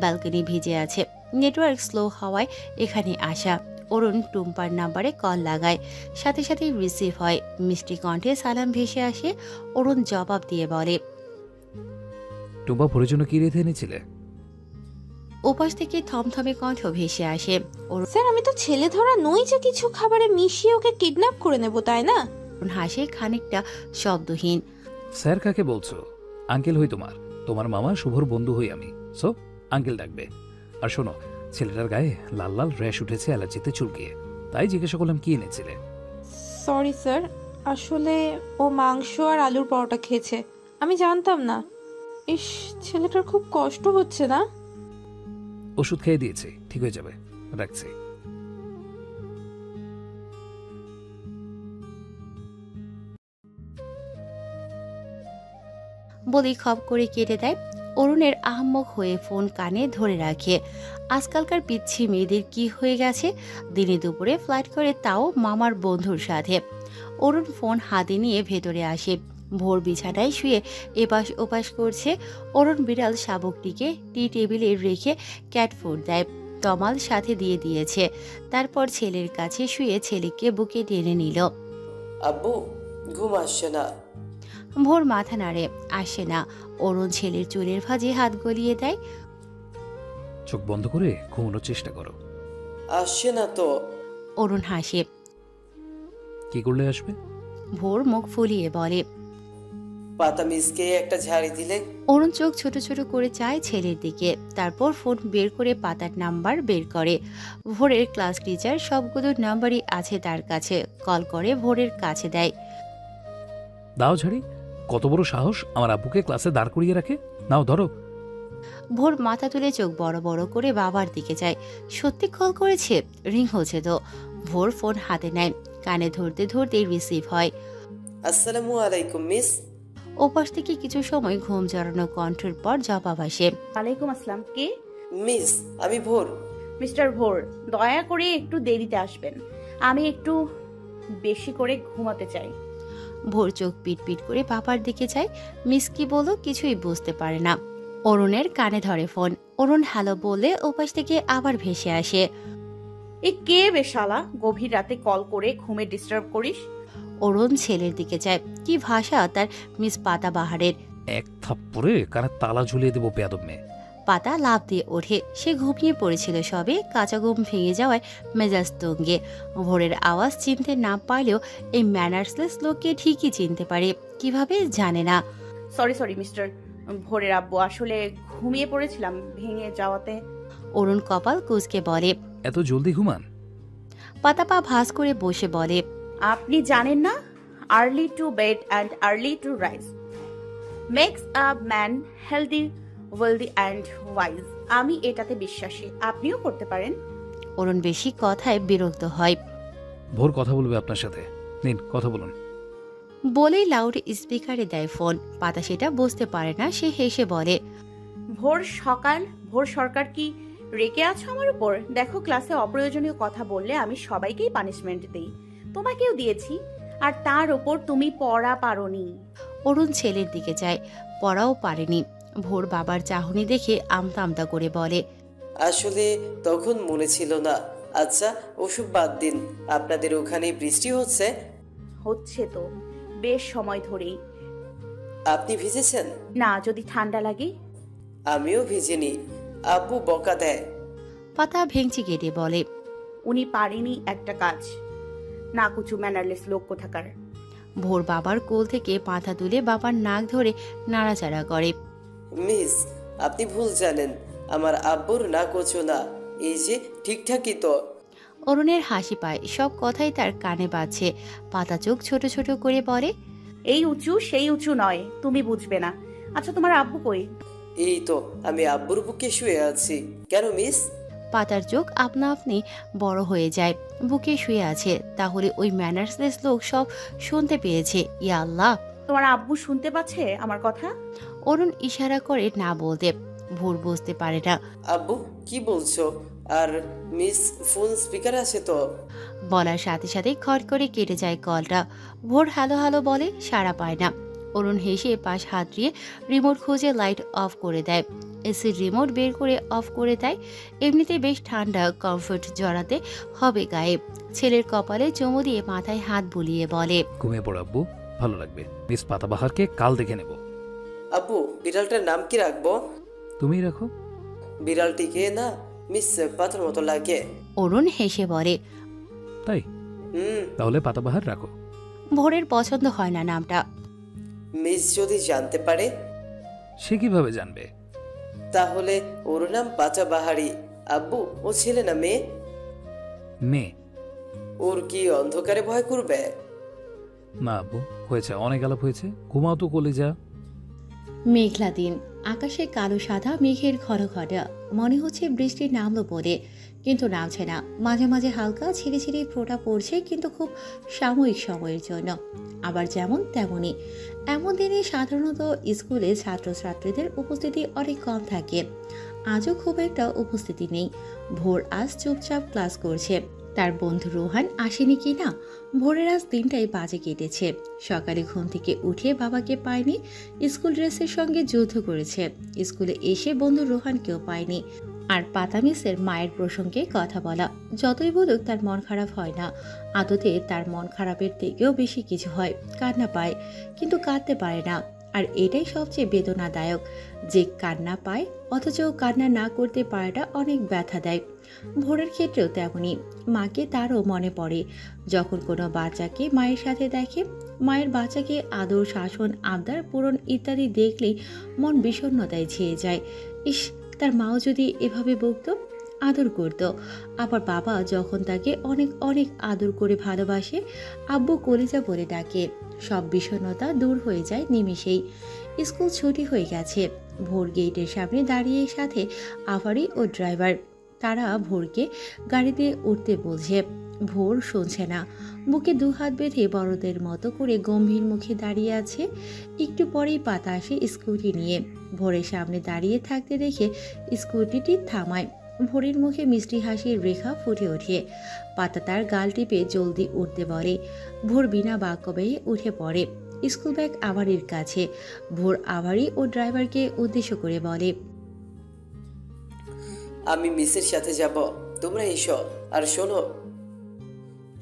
ব্যালকনি ভিজে আছে, নেটওয়ার্ক স্লো হওয়ায় এখানে আসা। অরুণ টুম্পার নাম্বারে কল লাগায়, সাথে সাথেই রিসিভ হয়। মিষ্টি কণ্ঠে সালাম ভেসে আসে। অরুণ জবাব দিয়ে বলে,
টুম্পা ভোরের জন্য কি রেঁধে এনেছিলে?
ওপাশ থেকে থমথমে কণ্ঠ ভেসে আসে,
স্যার, আমি তো ছেলে ধরা নই যে কিছু খাবারে মিশিয়ে ওকে কিডন্যাপ করে নেব, তাই না?
হাসে খানিকটা শব্দহীন।
স্যার কাকে বলছো? আঙ্কেল হই তোমার, তোমার মামা শুভর বন্ধু হই আমি, সো আঙ্কেল ডাকবে। আর শোনো, ছেলেটার গায়ে লাল লাল র্যাশ উঠেছে অ্যালার্জিতে চুলকিয়ে, তাই জিজ্ঞাসা করলাম কি এনেছিলে।
সরি স্যার, আসলে ও মাংস আর আলুর পরোটা খেয়েছে, আমি জানতাম না। ইস, ছেলেটার খুব কষ্ট হচ্ছে না?
ওষুধ খেয়ে দিয়েছে, ঠিক হয়ে যাবে, রাখছি।
বলি খপ করে কেটে দেয়। অরুণের আহাম্মক হয়ে ফোন কানে ধরে রাখে। আজকালকার পিচ্ছি মেয়েদের কি হয়ে গেছে, দিনে দুপুরে ফ্লাইট করে, তাও মামার বন্ধুর সাথে। অরুণ ফোন হাতে নিয়ে ভেতরে আসে। ভোর বিছানায় শুয়ে এপাশ ওপাশ করছে। অরুণ বিড়াল শাবকটিকে টি টেবিলে রেখে ক্যাট ফুড দেয়, তমাল সাথে দিয়ে দিয়েছে। তারপর ছেলের কাছে শুয়ে ছেলেকে বুকে টেনে নিল।
আব্বু, ঘুম আসছে না।
ভোর মাথা নাড়ে, আসে না। অরুণ ছেলের চুলের ভাঁজে হাত গলিয়ে দেয়।
চোখ বন্ধ করে ঘুমানোর চেষ্টা করো।
আসছে না তো।
অরুণ হাসে।
কি করলে আসবে?
ভোর মুখ ফুলিয়ে বলে।
পাতা মিসকে একটা ঝাড়ি দিলে।
অরুণ চোখ ছোট ছোট করে চায় ছেলের দিকে, তারপর ফোন বের করে পাতার নাম্বার বের করে। ভোরের ক্লাস টিচার সবগুলো নাম্বারই আছে তার কাছে। কল করে ভোরের কাছে দেয়।
দাও ঝাড়ি, কত বড় সাহস আমার আব্বুকে ক্লাসে দাঁড় করিয়ে রাখে। নাও ধরো।
ভোর মাথা তুলে চোখ বড় বড় করে বাবার দিকে যায়। সত্যি কল করেছে, রিং হচ্ছে তো। ভোর ফোন হাতে নেয়, কানে ধরতে ধরতে রিসিভ হয়।
আসসালামু আলাইকুম মিস।
ওপাশ থেকে কিছু সময় ঘুম জড়ানো কণ্ঠের পর জবাব আসে।
ওয়ালাইকুম আসসালাম, কে?
মিস, আমি ভোর।
মিস্টার ভোর, দয়া করে একটু দেরিতে আসবেন, আমি একটু বেশি করে ঘুমাতে চাই।
ভোর চোখ পিট করে বাবার দিকে যায়। মিস কি বলো কিছুই বুঝতে পারে না। অরুণের কানে ধরে ফোন। অরুণ হ্যালো বলে ওপাশ থেকে আবার ভেসে আসে।
এ কে বেশালা, গভীর রাতে কল করে ঘুমে ডিস্টার্ব করিস?
অরুণ ছেলের দিকে যায়। কি ভাষা তার মিস পাতা বাহারের।
এক থাপ্পড়ে কানে তালা ঝুলিয়ে দেবো বেয়াদব মেয়ে।
পাতা লাফ দিয়ে ওঠে। সে ঘুমিয়ে পড়েছিল সবে, কাঁচা ঘুম ভেঙে যাওয়ায় মেজাজ তঙ্গে। ভোরের আওয়াজ চিনতে না পারলেও এই ম্যানার্সলেস লোককে ঠিকই চিনতে পারে। কিভাবে জানে না।
সরি মিস্টার ভোরের আব্বু, আসলে ঘুমিয়ে পড়েছিলাম ভেঙে যাওয়াতে।
অরুণ কপাল কুঁচকে বলে।
এত জলদি ঘুমান?
পাতা পা ভাঁজ করে বসে বলে।
আপনি জানেন না, early to bed and early to rise makes a man healthy, wealthy and wise. আমি এটাতে বিশ্বাসী, আপনিও করতে পারেন।
অরুণ বেশি কথায় বিরক্ত হয়।
ভোর কথা বলবে আপনার সাথে, নিন কথা বলুন।
বলেই লাউড স্পিকারে দেয় ফোন। পাতা সেটা বুঝতে পারে না। সে হেসে বলে।
ভোর সরকার কি রেগে আছো আমার উপর? দেখো, ক্লাসে অপ্রয়োজনীয় কথা বললে আমি সবাইকেই পানিশমেন্ট দেই, তোমাকেও দিয়েছি, আর তার ওপর তুমি পড়া পারোনি।
অরুণ ছেলের দিকে যায়। পড়াও পারেনি। ভোর বাবার চাহনি দেখে আমতা আমতা করে বলে।
আসলে তখন মনে ছিল না। আচ্ছা ওসব বাদ দিন, আপনাদের ওখানে বৃষ্টি হচ্ছে?
হচ্ছে তো বেশ সময় ধরেই।
আপনি ভিজেছেন?
না, যদি ঠান্ডা লাগে।
আমিও ভিজিনি, আব্বু বকা দেয়।
পাতা ভেঙচি কেটে বলে।
উনি পারেনি একটা কাজ, না কুচু ম্যানারলেস লোক কোথাকার।
ভোর বাবার কোল থেকে মাথা তুলে বাবার নাক ধরে নাড়াচাড়া করে।
মিস, আপনি ভুল জানেন, আমার আব্বুর না কচু না, এই যে ঠিকঠাকই তো।
অরুণের হাসি পায়। সব কথাই তার কানে বাজছে। পাতা চোখ ছোট ছোট করে বলে।
এই উঁচু সেই উঁচু নয়, তুমি বুঝবে না। আচ্ছা তোমার আব্বু কই?
এই তো আমি আব্বুর বুকে শুয়ে আছি। কেন মিস?
পাতার চোখ আপনা আপনি বড় হয়ে যায়। বুকে শুয়ে আছে, তাহলে ওই ম্যানার্সলেস লোক সব শুনতে পেয়েছে। ইয়া আল্লাহ,
তোমার আব্বু শুনতে পাচ্ছে আমার কথা?
অরুণ ইশারা করে না বলতে। ভোর বুঝতে পারে না।
আব্বু কি বলছো? আর মিস ফোন স্পিকার আছে তো?
বলার সাথে সাথে খট করে কেটে যায় কলটা। ভোর হ্যালো হ্যালো বলে, সাড়া পায় না। অরুণ হেসে পাশ হাত দিয়ে রিমোট খুঁজে লাইট অফ করে দেয়। এসির রিমোট বের করে অফ করে দেয়। এমনিতে বেশ ঠান্ডা, কমফোর্ট জড়াতে হবে গায়ে। ছেলের কপালে চুমু দিয়ে মাথায় হাত বুলিয়ে বলে।
ঘুমিয়ে পড় আব্বু, ভালো লাগবে। মিস পাতাবাহারকে কাল দেখে নেব।
আব্বু বিড়ালটার নাম কি রাখবো?
তুমিই রাখো।
বিড়ালটিকে না মিস পাথর মতো লাগে।
অরুণ হেসে বলে।
তাই? তাহলে পাতাবাহার রাখো।
ভোরের পছন্দ হয় না নামটা।
মিস যদি জানতে পারে?
সে কিভাবে জানবে?
তাহলে ওর নাম পাতা বাহারি। আব্বু ও ছেলে না মেয়ে?
মেয়ে।
ওর কি অন্ধকারে ভয় করবে?
না আব্বু, হয়েছে, অনেক আলাপ হয়েছে, ঘুমাও তো কলেজা।
মেঘলা দিন, আকাশে কালো সাদা মেঘের ঘন ঘন। মনে হচ্ছে বৃষ্টি নামলো বলে, কিন্তু নামছে না। মাঝে মাঝে হালকা ছিঁড়ে ছিঁড়ে ফোঁটা পড়ছে, কিন্তু খুব সাময়িক সময়ের জন্য। আবার যেমন তেমনই। এমন দিনে সাধারণত স্কুলে ছাত্রছাত্রীদের উপস্থিতি অনেক কম থাকে। আজও খুব একটা উপস্থিতি নেই। ভোর আজ চুপচাপ ক্লাস করছে। তার বন্ধু রোহান আসেনি কি না। ভোরের আজ দিনটাই বাজে কেটেছে। সকালে ঘুম থেকে উঠে বাবাকে পায়নি। স্কুল ড্রেসের সঙ্গে যুদ্ধ করেছে। স্কুলে এসে বন্ধু রোহানকেও পায়নি। আর পাতা মিসের মায়ের প্রসঙ্গে কথা বলা। যতই বলুক তার মন খারাপ হয় না। আদতে তার মন খারাপের থেকেও বেশি কিছু হয়। কান্না পায়, কিন্তু কাঁদতে পারে না। আর এটাই সবচেয়ে বেদনাদায়ক যে কান্না পায় অথচ কান্না না করতে পারাটা অনেক ব্যথা দেয়। ভোরের ক্ষেত্রেও তেমনই। মাকে তারও মনে পড়ে যখন কোনো বাচ্চাকে মায়ের সাথে দেখে। মায়ের বাচ্চাকে আদর, শাসন, আবদার পূরণ ইত্যাদি দেখলেই মন বিষণ্ণতায় ছেয়ে যায়। ইস, তার মাও যদি এভাবে বকত, আদর করত। আবার বাবা যখন তাকে অনেক অনেক আদর করে ভালোবাসে, আব্বু কলিজা বলে ডাকে, সব বিষণ্ণতা দূর হয়ে যায় নিমেষেই। স্কুল ছুটি হয়ে গেছে। ভোর গেটের সামনে দাঁড়িয়ে সাথে আভারি ও ড্রাইভার। তারা ভোরকে গাড়িতে উঠতে বলছে। ভোর শুনছে না। বুকে দুহাত বেঁধে বড়দের মতো করে গম্ভীর মুখে দাঁড়িয়ে আছে। একটু পরেই পাতা আসে স্কুটি নিয়ে। ভোরের সামনে দাঁড়িয়ে থাকতে দেখে স্কুটিটি থামায়। ভোরের মুখে মিষ্টি হাসির রেখা ফুটে ওঠে। পাতা তার গাল টিপে জলদি উঠতে বলে। ভোর বিনা বাক্য ব্যয়ে উঠে পড়ে। স্কুল ব্যাগ আভারির কাছে। ভোর আভারি ও ড্রাইভারকে উদ্দেশ্য করে বলে,
আমি মিসের সাথে যাব, তোমরা এসো। আর শোনো,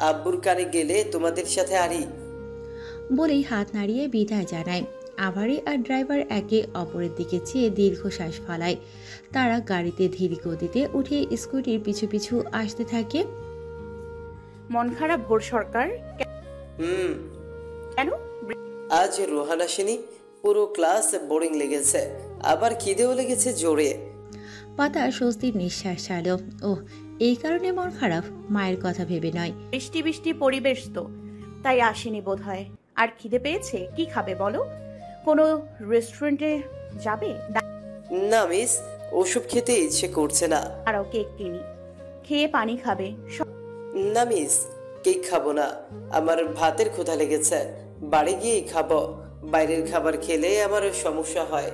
আব্বুর কানে গেলে তোমাদের সাথে আরি।
বলেই হাত নাড়িয়ে বিদায় জানায়। আভারি আর ড্রাইভার একে অপরের দিকে চেয়ে দীর্ঘশ্বাস ফালায়। তারা গাড়িতে ধীর গতিতে উঠে স্কুটির পিছু পিছু আসতে থাকে।
মন খারাপ ভোর সরকার? কেন?
আজ রোহান আসেনি, পুরো ক্লাস বোরিং লেগেছে, আবার খিদেও লেগেছে জোরে।
পাতা স্বস্তির নিঃশ্বাস ছাড়ল। ও, এই কারণে মন খারাপ? মায়ের কথা ভেবে নয়।
বৃষ্টি বৃষ্টি পরিবেশ তো, তাই আসেনি বোধ হয়। আর খিদে পেয়েছে, কি খাবে বলো? কোনো রেস্টুরেন্টে যাবে?
না মিস, ওসব খেতে ইচ্ছে করছে না।
আরও কেক কিনি, খেয়ে পানি খাবে।
না মিস, কেক খাবো না, আমার ভাতের ক্ষুধা লেগেছে, বাড়ি গিয়েই খাবো। বাইরের খাবার খেলে আমার সমস্যা হয়।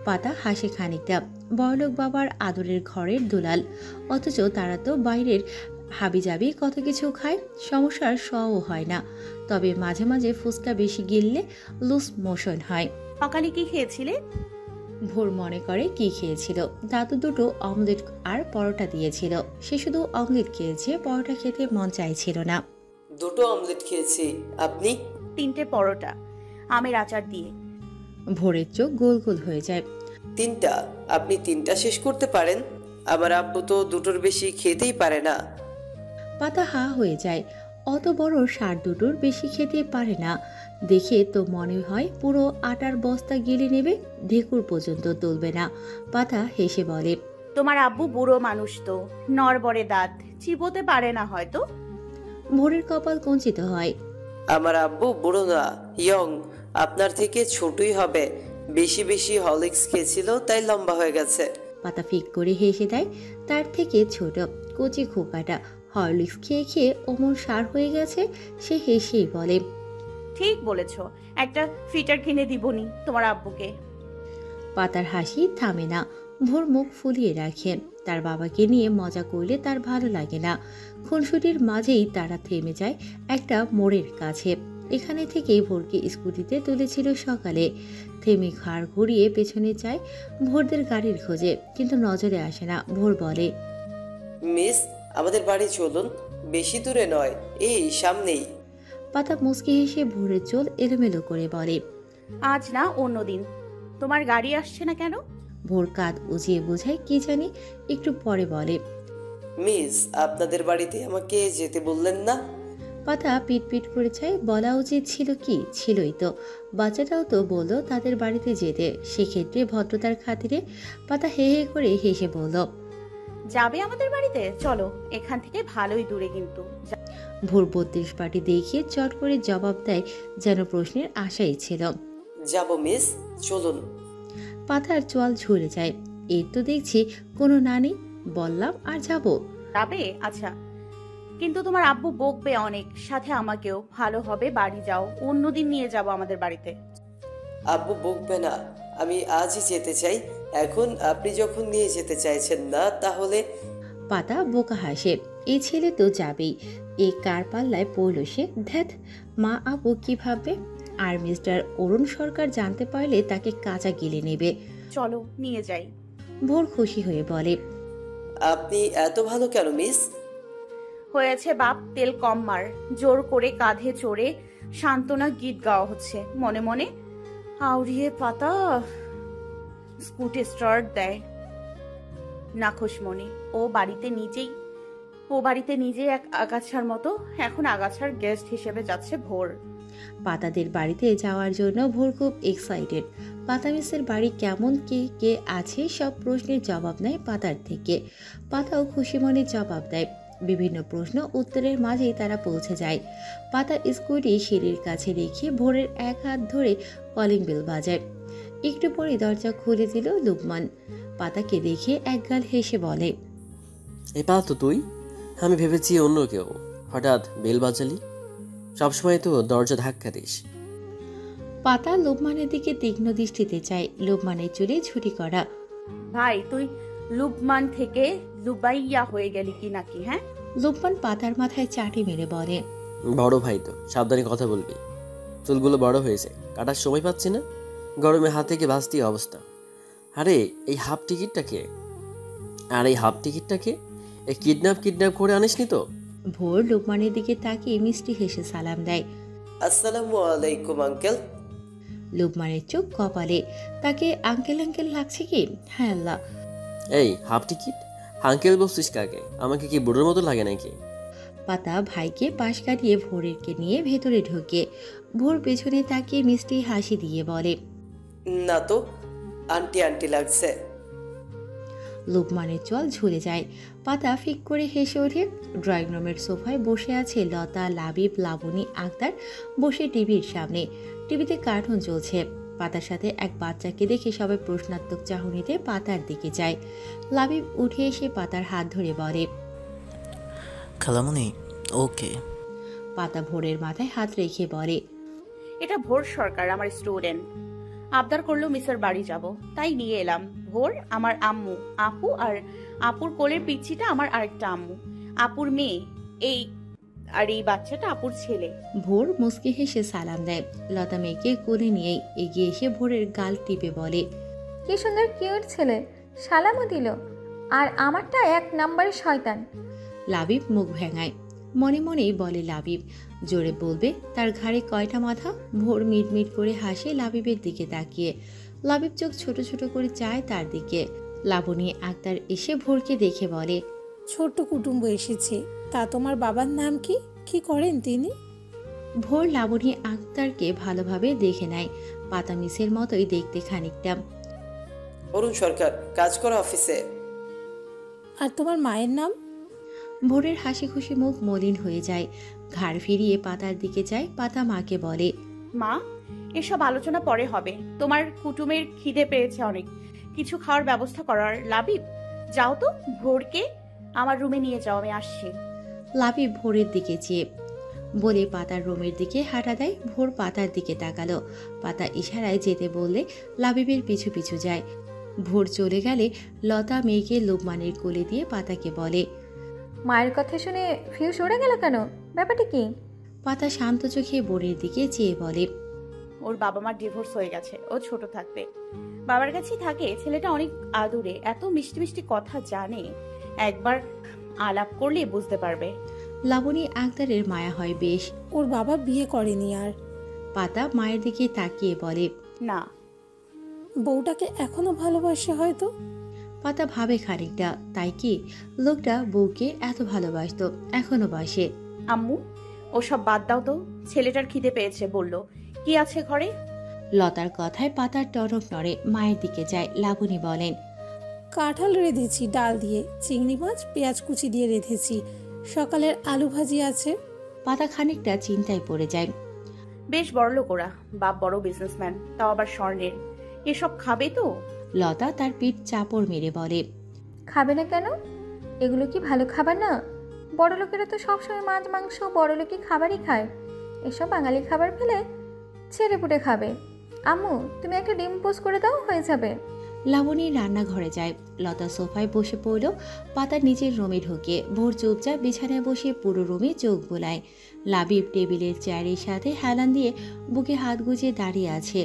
পাতা হাসে খানিকটা। বড়লোক বাবার আদরের ঘরের দুলাল, অথচ তারা তো বাইরের হাবিজাবি কত কিছু খায়, সমস্যার সও হয় না। তবে মাঝে মাঝে ফুচকা বেশি গিললে লুজ মোশন হয়।
সকালে কি খেয়েছিলে?
ভোর মনে করে কি খেয়েছিল। দাদু দুটো অমলেট আর পরোটা দিয়েছিল। সে শুধু অমলেট খেয়েছে, পরোটা খেতে মন চাইছিল না।
দুটো অমলেট খেয়েছি। আপনি?
3টে পরোটা আমের আচার দিয়ে।
ভোরের চোখ গোল গোল হয়ে যায়।
3টা? আপনি 3টা শেষ করতে পারেন? আমার আব্বু তো দুটোর বেশি খেতেই পারে না।
পাতা হা হয়ে যায়। অত বড় সার দুটোর বেশি খেতে পারে না দেখে তো মনে হয় পুরো আটার বস্তা গিলে নেবে, ঢেকুর পর্যন্ত তুলবে না। পাতা হেসে বলে,
তোমার আব্বু বুড়ো মানুষ তো, নড়বড়ে দাঁত, চিবোতে পারে না হয়তো।
ভোরের কপাল কুঞ্চিত হয়।
আমার আব্বু বুড়ো না, ইয়ং, আপনার থেকে ছোটই হবে। বেশি বেশি হরলিক্স খেয়েছিল তাই লম্বা হয়ে গেছে।
পাতা ফিক করে হেসে দেয়। তার থেকে ছোট কচি খোকাটা হরলিক্স খেয়ে খেয়ে অমর সার হয়ে গেছে। সে হেসেই বলে,
ঠিক বলেছ, একটা ফিটার কিনে দিবনি তোমার আব্বুকে।
পাতার হাসি থামে না। ভোর মুখ ফুলিয়ে রাখে। তার বাবাকে নিয়ে মজা করলে তার ভালো লাগে না। খুনসুটির মাঝেই তারা থেমে যায় একটা মোড়ের কাছে। এখানে থেকেই ভোরকে স্কুটিতে তুলেছিল সকালে। থেমে ঘাড় ঘুরিয়ে পেছনে যায় ভোরদের গাড়ির খোঁজে, কিন্তু নজরে আসে না। ভোর বলে,
মিস, আমাদের বাড়ি চলুন, বেশি দূরে নয়, এই সামনেই।
পাতা মুচকি হেসে ভোরের চুল এলোমেলো করে বলে,
আজ না অন্যদিন। তোমার গাড়ি আসছে না কেন?
ভোর কাঁধ উজিয়ে বোঝায় কি জানি, একটু পরে বলে,
মিস, আপনাদের বাড়িতে আমাকে যেতে বললেন না?
পাতা পিট পিট করে চায়। বলা উচিত ছিল কি? ছিলই তো। বাচ্চাটাও তো বলল তাদের বাড়িতে যেতে। সেক্ষেত্রে ভদ্রতার খাতিরে পাতা হে হে করে হেসে বলল,
যাবে আমাদের বাড়িতে? চলো, এখান থেকে ভালোই দূরে কিন্তু।
ভোর 32 পাটি দেখিয়ে চট করে জবাব দেয়, যেন প্রশ্নের আশাই ছিল।
যাব মিস, চলুন।
পাতার চোয়াল ঝরে যায়। এর তো দেখছি কোনো না নেই। বললাম আর যাব।
যাবে? আচ্ছা, কিন্তু তোমার আব্বু বকবে অনেক, সাথে আমাকেও। ভালো হবে বাড়ি যাও, অন্যদিন নিয়ে যাব আমাদের বাড়িতে।
আব্বু বকবে না, আমি আজই যেতে চাই। এখন আপনি যখন নিয়ে যেতে চাইছেন না, তাহলে?
পাতা বোকা হাসে। এই ছেলে তো যাবেই। এই কার পাল্লায় পড়ল সে? ধ্যাত, মা আব্বু কি ভাববে? আর মিস্টার অরুণ সরকার জানতে পারলে তাকে কাঁচা গিলে নেবে।
চলো নিয়ে যাই।
ভোর খুশি হয়ে বলে,
আপনি এত ভালো কেন মিস?
হয়েছে বাপ, তেল কম মার। জোর করে কাঁধে চড়ে সান্ত্বনা গীত গাওয়া হচ্ছে মনে মনে। আউরিয়ে পাতা স্কুটি স্টার্ট দেয় না খুশমনি। ও বাড়িতে নিজেই এক আগাছার মতো, এখন আগাছার গেস্ট হিসেবে যাচ্ছে ভোর।
পাতাদের বাড়িতে যাওয়ার জন্য ভোর খুব এক্সাইটেড। পাতা মিসের বাড়ি কেমন, কে কে আছে সব প্রশ্নের জবাব নেয় পাতার থেকে। পাতাও খুশি মনে জবাব দেয়। বিভিন্ন প্রশ্ন উত্তরের মাঝেই তারা পৌঁছে যায়। পাতা স্কুটি সিঁড়ির কাছে রেখে ভোরের এক হাত ধরে কলিং বেল বাজায়। একটু পরে দরজা খুলে দিল লুকমান। পাতাকে দেখে একগাল হেসে বলে,
এই পা তো তুই? আমি ভেবেছি অন্য কেউ, হঠাৎ বেল বাজালি। সবসময় তো দরজা ধাক্কা দিস।
পাতা লুকমানের দিকে তীক্ষ্ণ দৃষ্টিতে চায়। লুকমানের চুলে ছুটি করা।
ভাই তুই লুবমান থেকে লুবাইয়া হয়ে গেলি কি নাকি? হ্যাঁ,
লুকমান পাতার মাথায় চাটি মেরে বলে,
বড় ভাই তো, সাবধানে কথা বলবি। চুলগুলো বড় হয়েছে, কাটার সময় পাচ্ছি না, গরমে হাত থেকে বাঁচতি অবস্থা। আরে এই হাফ টিকিটটাকে এই কিডন্যাপ করে আনিসনি তো?
ভোর লুকমানের দিকে তাকিয়ে মিষ্টি হেসে সালাম দেয়।
আসসালামু আলাইকুম আঙ্কেল।
লুকমানের চোখ কপালে। তাকে আঙ্কেল আঙ্কেল লাগছে কি? হ্যাঁ আল্লাহ।
এই হাফ টিকিট আঙ্কেল বলছিস কাকে? আমাকে কি বুড়োর মতো লাগে নাকি?
পাতা ভাইকে পাশ কাটিয়ে ভোরেরকে নিয়ে ভেতরে ঢোকে। ভোর পেছনে তাকিয়ে মিষ্টি হাসি দিয়ে বলে,
না তো, আন্টি লাগছে।
লুকমানের চল ঝুলে যায়। পাতা ফিক করে হেসে ওঠে। ড্রয়িং রুমের সোফায় বসে আছে লতা, লাবিব, লাবণী, আক্তার বসে টিভির সামনে। টিভিতে কার্টুন চলছে। পাতার সাথে এক বাচ্চাকে দেখে সবাই প্রশ্নাত্মক চাহনিতে পাতার দিকে যায়। লাবিব উঠে এসে পাতার হাত ধরে বলে,
খালামণি ওকে।
পাতা ভোরের মাথায় হাত রেখে বলে,
এটা ভোর সরকার, আমার স্টুডেন্ট। আবদার করলো মিসের বাড়ি যাব, তাই নিয়ে এলাম। ভোর আমার আম্মু, আপু, আর আপুর কোলের পিচ্ছিটা আমার আরেকটা আম্মু, আপুর মেয়ে। এই বাচ্চাটা আপুর ছেলে।
ভোর মুচকি হেসে সালাম দেয়। লতা মেয়েকে কোলে নিয়েই এগিয়ে এসে ভোরের গাল টিপে বলে,
কি সুন্দর কিউট ছেলে, সালামও দিল। আর আমারটা এক নম্বরের শয়তান।
লাবিব মুখ ভেঙায়। মনে মনেই বলে লাবিব, জোরে বলবে তার ঘাড়ে কয়টা মাথা। ভোর মিটমিট করে হাসে লাবিবের দিকে তাকিয়ে। লাবিব চোখ ছোট ছোট করে চায় তার দিকে। লাবণী আক্তার এসে ভোরকে দেখে বলে,
ছোট্ট কুটুম্ব এসেছে। তা তোমার বাবার নাম কি? কি করেন তিনি?
ভোর লাবণী আক্তারকে ভালোভাবে দেখে নেয়। পাতা মিসের মতোই দেখতে খানিকটা।
অরুণ সরকার, কাজ করা অফিসে।
আর তোমার মায়ের নাম?
ভোরের হাসি খুশি মুখ মলিন হয়ে যায়। ঘাড় ফিরিয়ে পাতার দিকে যায়। পাতা মাকে বলে,
মা, এসব আলোচনা পরে হবে। তোমার কুটুমের খিদে পেয়েছে অনেক, কিছু খাওয়ার ব্যবস্থা করার। লাবিব, যাও তো, ভোরকে আমার রুমে নিয়ে যাও, আমি আসছি।
লাবিব ভোরের দিকে চেয়ে বলে পাতার রুমের দিকে হাঁটা দেয়। ভোর পাতার দিকে তাকালো। পাতা ইশারায় যেতে বললে লাবিবের পিছু পিছু যায়। ভোর চলে গেলে লতা মেয়েকে লুকমানের কোলে দিয়ে পাতাকে বলে,
মায়ের কথা শুনে ফিউজ উড়ে গেল কেন? ব্যাপারটা কি?
পাতা শান্ত চোখে বোনের দিকে চেয়ে বলে,
ওর বাবা মার ডিভোর্স হয়ে গেছে। ও ছোট থাকতে বাবার কাছেই থাকে। ছেলেটা অনেক আদুরে, এত মিষ্টি মিষ্টি কথা জানে, একবার আলাপ করলে বুঝতে পারবে।
লাবণী আক্তারের মায়া হয় বেশ।
ওর বাবা বিয়ে করেনি আর?
পাতা মায়ের দিকে তাকিয়ে বলে,
না।
বউটাকে এখনো ভালোবাসে হয়তো।
পাতা ভাবে খানিকটা, তাই কি লোকটা বউকে এত ভালোবাসতো, এখনো বাসে।
আম্মু, ওসব বাদ দাও তো, ছেলেটার খিদে পেয়েছে বললো। কি আছে ঘরে?
লতার কথায় পাতার টনক নড়ে। মায়ের দিকে যায়। লাবণী বলেন,
কাঁঠাল রেঁধেছি ডাল দিয়ে, চিংড়ি মাছ পেঁয়াজ কুচি দিয়ে রেঁধেছি, সকালের আলু ভাজি আছে।
পাতা খানিকটা চিন্তায় পড়ে যায়।
বেশ বড়লোক ওরা, বাপ বড় বিজনেসম্যান, তাও আবার স্বর্ণের। এসব খাবে তো?
লতা তার পিঠ চাপড় মেরে বলে,
খাবে না কেন? এগুলো কি ভালো খাবার না? বড় লোকেরা তো সবসময় মাছ মাংস বড়লোকি খাবারই খায়। এসব বাঙালি খাবার ফেলে ছেড়ে পুটে খাবে। আম্মু, তুমি একটা ডিম পোস্ট করে দাও, হয়ে যাবে।
লাবণী রান্নাঘরে যায়। লতা সোফায় বসে পড়ল। পাতা নিজের রুমে ঢোকে। ভোর চুপচাপ বিছানায় বসে পুরো রুমে চোখ বোলায়। লাবিব টেবিলের চেয়ারের সাথে হেলান দিয়ে বুকে হাত গুজে দাঁড়িয়ে আছে।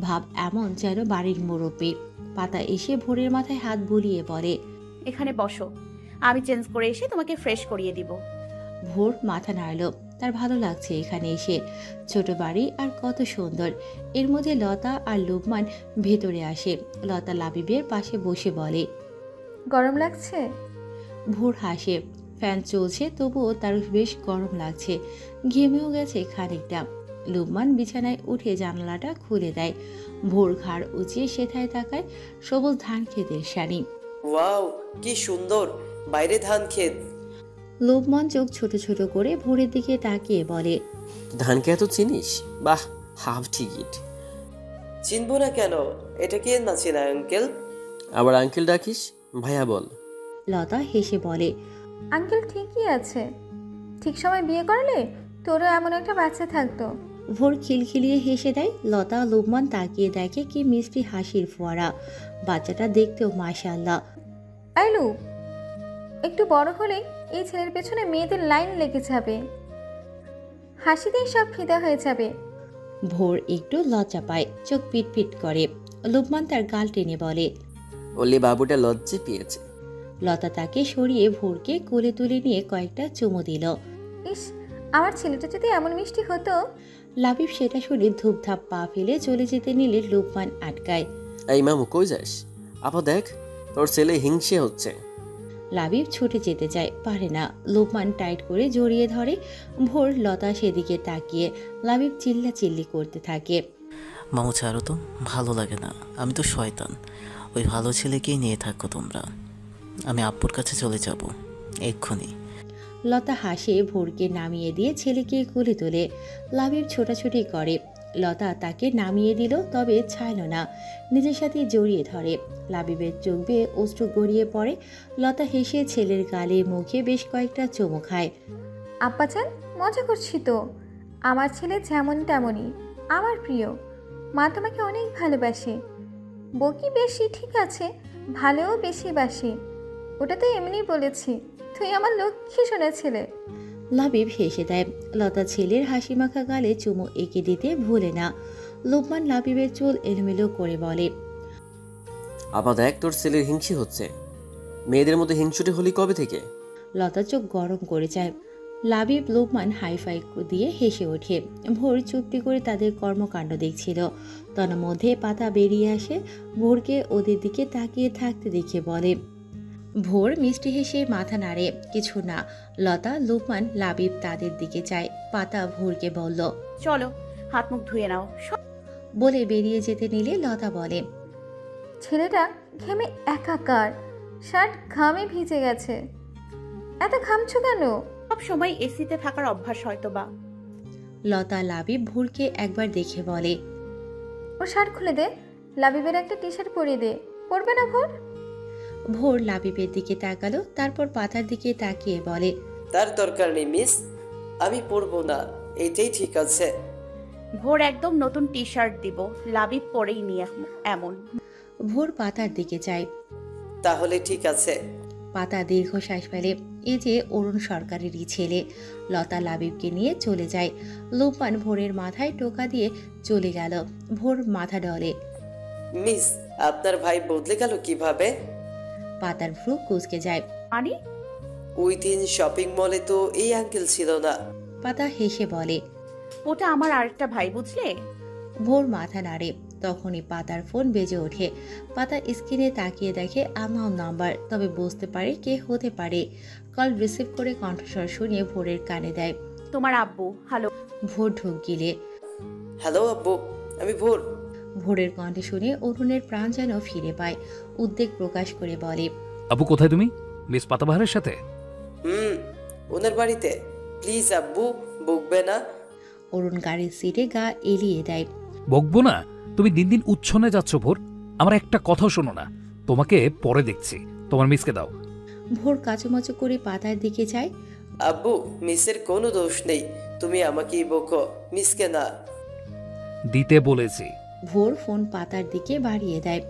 ভাব এমন যেন বাড়ির মুরব্বী। পাতা এসে ভোরের মাথায় হাত বুলিয়ে বলে,
এখানে বসো, আমি চেঞ্জ করে এসে তোমাকে ফ্রেশ করিয়ে দিব।
ভোর মাথা নাড়ল। তার ভালো লাগছে এখানে এসে। ছোট বাড়ি আর কত সুন্দর। এর মধ্যে লতা আর লুবমান ভেতরে আসে। লতা লাবিবের পাশে বসে বলে,
গরম লাগছে?
ভোর হাসে। ফ্যান চলছে তবুও তার বেশ গরম লাগছে, ঘেমেও গেছে খানিকটা। লুবমান বিছানায় উঠে জানালাটা খুলে দেয়। ভোর ঘাড় উঁচিয়ে সেথায় তাকায়। সবুজ ধান ক্ষেতের সারি।
ওয়াও, কি সুন্দর! বাইরে ধান ক্ষেত।
লুবমান চোখ ছোট ছোট করে ভোরের দিকে তাকিয়ে বলে,
ধানকে এত চিনিস? বাহ, হাফ টিকিট।
চিনবো না কেন? এটা কে না চেনা আঙ্কেল?
আবার আঙ্কেল ডাকিস? ভাইয়া বল।
লতা হেসে বলে,
আঙ্কেল ঠিকই আছে, ঠিক সময় বিয়ে করলে তোরও এমন একটা বাচ্চা থাকতো।
ভোর খিলখিলিয়ে হেসে দেয়। লতা লুবমান তাকিয়ে দেখে কি মিষ্টি হাসির ফোয়ারা। বাচ্চাটা দেখতেও মাশাআল্লাহ।
আইলু, একটু বড় হলে এই ছেলের পেছনে মেয়েদের লাইন লেগে যাবে, হাসিতেই সব ফিদা হয়ে যাবে।
ভোর একটু লজ্জা পায়, চোখ পিটপিট করে। লুবমান তার গাল টেনে বলে,
ওলে বাবুটা লজ্জে পেয়েছে।
লতা তাকে সরিয়ে ভোরকে কোলে তুলে নিয়ে কয়েকটা চুমু দিল।
ইস, আমার ছেলেটা যদি এমন মিষ্টি হতো।
লাবিব সেটা শুনে ধূপধাপ পা ফেলে চলে যেতে নিলে লুবমান আটকায়।
এই মামু কই যাস? আপা দেখ, তোর ছেলে হিংসে হচ্ছে।
লাবিব ছুটে যেতে যায়, পারে না। লুবমান টাইট করে জড়িয়ে ধরে। ভোর লতা সেদিকে তাকিয়ে। লাবিব চিল্লা চিল্লি করতে থাকে,
মামু ছাড়ো তো, ভালো লাগে না। আমি তো শয়তান। ওই ভালো ছেলেকেই নিয়ে থাকো তোমরা। আমি আব্বুর কাছে চলে যাব এক্ষুনি।
লতা হাসে ভোরকে নামিয়ে দিয়ে ছেলেকে কোলে তোলে। লাবিব ছোটাছুটি করে। লতা তাকে নামিয়ে দিল, তবে ছাড়ল না, নিজের সাথে জড়িয়ে ধরে। লাবিবের চোখ বেয়ে অশ্রু গড়িয়ে পড়ে। লতা হেসে ছেলের গালে মুখে বেশ কয়েকটা চুমু খায়।
আব্বাজান, মজা করছি তো। আমার ছেলে যেমন তেমনই, আমার প্রিয়। মা তোমাকে অনেক ভালোবাসে। বকি বেশি ঠিক আছে, ভালোও বেশি বাসে। ওটা তো এমনি বলেছি। তুই আমার লক্ষ্মী সোনা ছেলে।
লাবিব হেসে দেয়। লতা ছেলের হাসি মাখা গালে চুমু এঁকে দিতে ভুলে না। লুবমান লাবিবের চুল এলোমেলো করে বলে,
আপা দেখ, তোর ছেলের হিংসে হচ্ছে। মেয়েদের মধ্যে হিংসুটে হলি কবে থেকে?
লতা চোখ গরম করে যায়। লাবিব লুবমান হাইফাই দিয়ে হেসে ওঠে। ভোর চুপটি করে তাদের কর্মকাণ্ড দেখছিল। তন্মধ্যে পাতা বেরিয়ে আসে। ভোরকে ওদের দিকে তাকিয়ে থাকতে দেখে বলে, ভোর মিষ্টি হেসে মাথা নাড়ে, কিছু না। লতা লুবমান লাবিব তাদের দিকে যায়। পাতা ভোরকে বলল,
চলো হাত মুখ ধুয়ে নাও।
বলে বেরিয়ে যেতে নিলে লতা বলে,
ছেলেটা ঘেমে একাকার, শার্ট ঘামে ভিজে গেছে। এত ঘামছো কেন?
সব সময় এসিতে থাকার অভ্যাস হয়তো বা।
লতা লাবিব ভোরকে একবার দেখে বলে,
ওর শার্ট খুলে দে, লাবিবের একটা টি শার্ট পরিয়ে দে। পরবে না ভোর?
ভোর লাবিবের দিকে তাকালো, তারপর পাতার দিকে তাকিয়ে বলে,
তার দরকার নেই মিস, আমি পরবো না, এইটাই ঠিক আছে।
ভোর একদম নতুন টি শার্ট দিব, লাবিব পরেই নিয়ে এমন।
ভোর পাতার দিকে যায়।
তাহলে ঠিক আছে।
পাতা দীর্ঘশ্বাস ফেলে। এই যে অরুণ সরকারেরই ছেলে। লতা লাবিবকে নিয়ে চলে যায়। লুবমান ভোরের মাথায় টোকা দিয়ে চলে গেল। ভোর মাথা ডলে।
মিস, আপনার ভাই বদলে গেল কিভাবে?
পাতার ভ্রু কুঁচকে যায়।
মানে?
ওই দিন শপিং মলে তো এই আঙ্কেল ছিল না।
পাতা হেসে বলে,
ওটা আমার আরেকটা ভাই, বুঝলে?
ভোর মাথা নাড়ে। তখনই পাতার ফোন বেজে ওঠে। পাতা স্ক্রিনে তাকিয়ে দেখে আননোন নাম্বার, তবে বুঝতে পারে কে হতে পারে। কল রিসিভ করে কণ্ঠস্বর শুনিয়ে ভোরের কানে দেয়,
তোমার আব্বু। হ্যালো।
ভোর ঢোক গিলে,
হ্যালো আব্বু, আমি ভোর।
ভোরের কণ্ঠে শুনে অরুণের প্রাণ যেন ফিরে পায়। উদ্বেগ প্রকাশ করে বলে,
আব্বু কোথায় তুমি? মিস পাতাবাহারের সাথে?
ওনার বাড়িতে। প্লিজ আব্বু, বকবে না।
অরুণ গাড়ির সিটে গা এলিয়ে দেয়।
বকবো না? তুমি দিন দিন উচ্ছনে যাচ্ছ ভোর। আমার একটা কথা শোনো না, তোমাকে পরে দেখছি। তোমার মিসকে দাও।
ভোর কাচুমাচু করে পাতার দিকে যায়।
আব্বু, মিসের কোনো দোষ নেই, তুমি আমাকেই বকো, মিসকে না।
দিতে বলেছি।
ভোর ফোন পাতার দিকে বাড়িয়ে দেয়।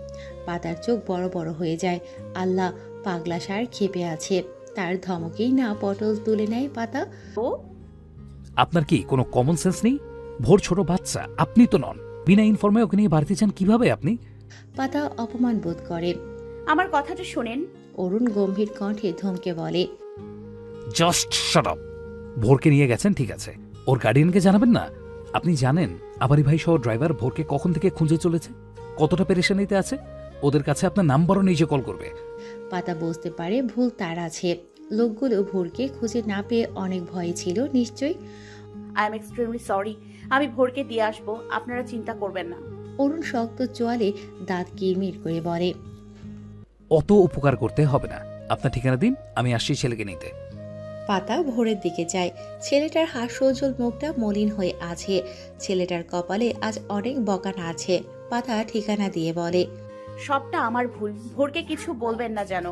পাতার চোখ বড় বড় হয়ে যায়। আল্লাহ, পাগলা সার খেপে আছে। তার ধমকেই না পটল তুলে নেয় পাতা।
ও,
আপনার কি কোনো কমন সেন্স নেই? ভোর ছোট বাচ্চা, আপনি তো নন। বিনা ইনফর্মে ওকে নিয়ে বাড়িতে চান কিভাবে আপনি?
পাতা অপমান বোধ করে।
আমার কথাটা শোনেন।
অরুণ গম্ভীর কণ্ঠে ধমকে বলে,
জাস্ট শাট আপ। ভোরকে নিয়ে গেছেন ঠিক আছে, ওর গার্ডিয়ানকে জানাবেন না? আপনি জানেন আবারি ভাই সহ ড্রাইভার ভোরকে কখন থেকে খুঁজে চলেছে, কতটা পেরেশানিতে আছে। ওদের কাছে আপনার নাম্বারও নিজে কল করবে।
পাতা বুঝতে পারে ভুল তার আছে। লোকগুলো ভোরকে খুঁজে না পেয়ে অনেক ভয়ে ছিল নিশ্চয়ই।
আই এম এক্সট্রিমলি সরি, আমি ভোরকে দিয়ে আসবো, আপনারা চিন্তা করবেন না।
অরুণ শক্ত চোয়ালে দাঁত কিরমির করে বলে,
অত উপকার করতে হবে না, আপনার ঠিকানা দিন, আমি আসছি ছেলেকে নিতে।
পাতা ভোরের দিকে যায়। ছেলেটার হাস্যোজ্জ্বল মুখটা মলিন হয়ে আছে। ছেলেটার কপালে আজ অনেক বকানা আছে। পাতা ঠিকানা দিয়ে বলে,
সবটা আমার ভুল, ভোরকে কিছু বলবেন না যেন।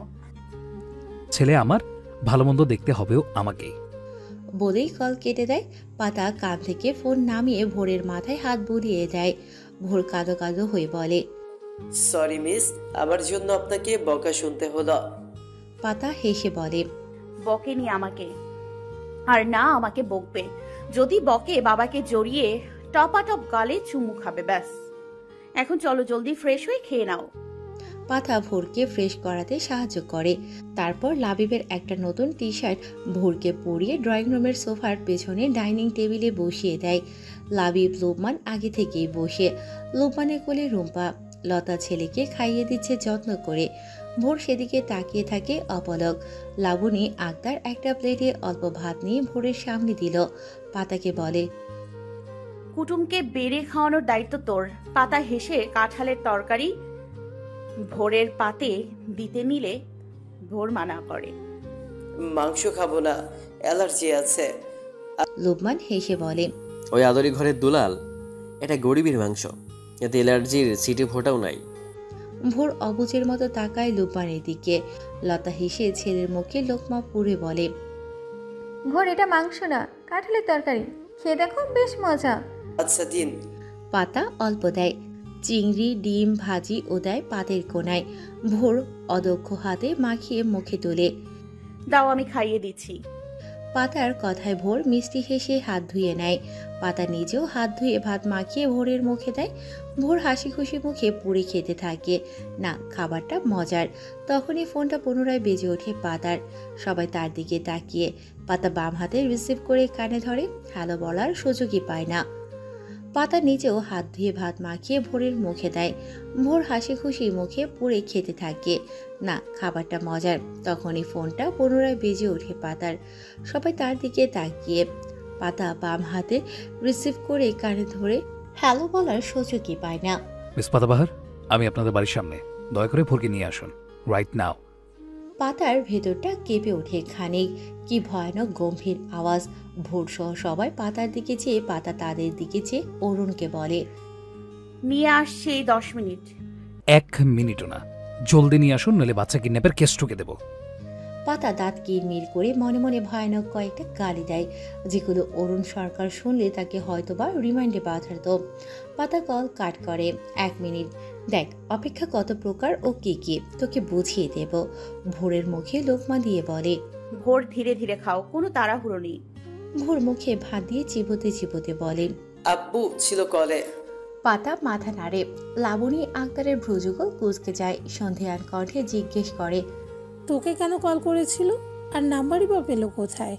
ছেলে আমার, ভালো মন্দ দেখতে হবেও আমাকেই।
বলেই কল কেটে দেয়। পাতা কান থেকে ফোন নামিয়ে ভোরের মাথায় হাত বুলিয়ে দেয়। ভোর কাঁদো কাঁদো হয়ে বলে,
সরি মিস, আমার জন্য আপনাকে বকা শুনতে হলো।
পাতা হেসে বলে,
বকেনি আমাকে, আর না আমাকে বকবে। যদি বকে বাবাকে জড়িয়ে টপাটপ গালে চুমু খাবে ব্যাস। এখন চলো জলদি ফ্রেশ হয়ে খেয়ে নাও।
পাতা ভোরকে ফ্রেশ করাতে সাহায্য করে। তারপর লাবিবের একটা নতুন টি শার্ট ভোরকে পরিয়ে ড্রয়িং রুমের সোফার পেছনে ডাইনিং টেবিলে বসিয়ে দেয়। লাবিব লোকমান আগে থেকেই বসে। লোকমানের কোলে রুম্পা। লতা ছেলেকে খাইয়ে দিচ্ছে যত্ন করে। ভোর সেদিকে তাকিয়ে থাকে অপলক। লাবণী আক্তার একটা প্লেটে অল্প ভাত নিয়ে ভোরের সামনে দিল। পাতাকে বলে,
কুটুমকে বেড়ে খাওয়ানোর দায়িত্ব তোর। পাতা হেসে কাঁঠালের তরকারি ভোরের পাতে দিতে নিলে ভোর মানা করে।
মাংস খাবো না, অ্যালার্জি আছে।
লোকমান হেসে বলে,
ওই আদরি ঘরের দুলাল, এটা গরিবের মাংস, এতে অ্যালার্জির সিটি ফোটাও নাই।
ভোর অবুজের মতো তাকায় লোকমানের দিকে। লতা হেসে ছেলের মুখে লোকমা পুরে বলে,
ভোর এটা মাংস না, কাঁঠালের তরকারি, খেয়ে দেখো বেশ মজা।
আচ্ছা দিন।
পাতা অল্প দেয়। চিংড়ি ডিম ভাজি ও দেয় পাতের কোনায়। ভোর অদক্ষ হাতে মাখিয়ে মুখে তোলে।
দাও আমি খাইয়ে দিচ্ছি।
পাতার কথায় ভোর মিষ্টি হেসে হাত ধুয়ে নেয়। পাতা নিজেও হাত ধুয়ে ভাত মাখিয়ে ভোরের মুখে দেয়। ভোর হাসি খুশি মুখে পুরি খেতে থাকে। না, খাবারটা মজার। তখনই ফোনটা পুনরায় বেজে ওঠে পাতার। সবাই তার দিকে তাকিয়ে। পাতা বাম হাতে রিসিভ করে কানে ধরে। হ্যালো বলার সুযোগই পায় না। পাতা নিজেও হাত ধুয়ে ভাত মাখিয়ে ভোরের মুখে দেয়। ভোর হাসি খুশি মুখে পুরে খেতে থাকে। না, খাবারটা মজার। তখনই ফোনটা পুনরায় বেজে ওঠে পাতার। সবাই তার দিকে তাকিয়ে। পাতা বাম হাতে রিসিভ করে কানে ধরে হ্যালো বলার সুযোগই পায় না।
মিস পাতাবাহার, আমি আপনাদের বাড়ির সামনে, দয়া করে ভোরকে নিয়ে আসুন রাইট নাও।
পাতার ভেতরটা কেঁপে ওঠে খানিক। কি ভয়ানক গম্ভীর আওয়াজ। ভোর সহ সবাই পাতার দিকে চেয়ে পাতা তাদের দিকে চেয়ে অরুণকে বলে,
নিয়ে আসছে 10 মিনিট।
1 মিনিটও না, জলদি নিয়ে আসুন, নইলে বাচ্চা কিডন্যাপের কেস ঠুকে দেব।
পাতা দাঁত কিরমির করে মনে মনে ভয়ানক কয়েকটা গালি দেয়, যেগুলো অরুণ সরকার শুনলে তাকে হয়তোবা রিমান্ডে পাঠাত। পাতা কল কাট করে। 1 মিনিট, দেখ অপেক্ষা কত প্রকার ও কি কি, তোকে বুঝিয়ে দেব। ভোরের মুখে লোকমা দিয়ে বলে,
ভোর ধীরে ধীরে খাও, কোনো তাড়াহুড়ো নেই।
ভোর মুখে ভাত দিয়ে চিবোতে চিবোতে বলে,
আব্বু ছিল কলে।
পাতা মাথা নাড়ে। লাবণী আক্তারের ভ্রুযুগল কুঁচকে যায়। সন্ধ্যায়ন কণ্ঠে জিজ্ঞেস করে,
তোকে কেন কল করেছিল, আর নাম্বারই বা পেল কোথায়?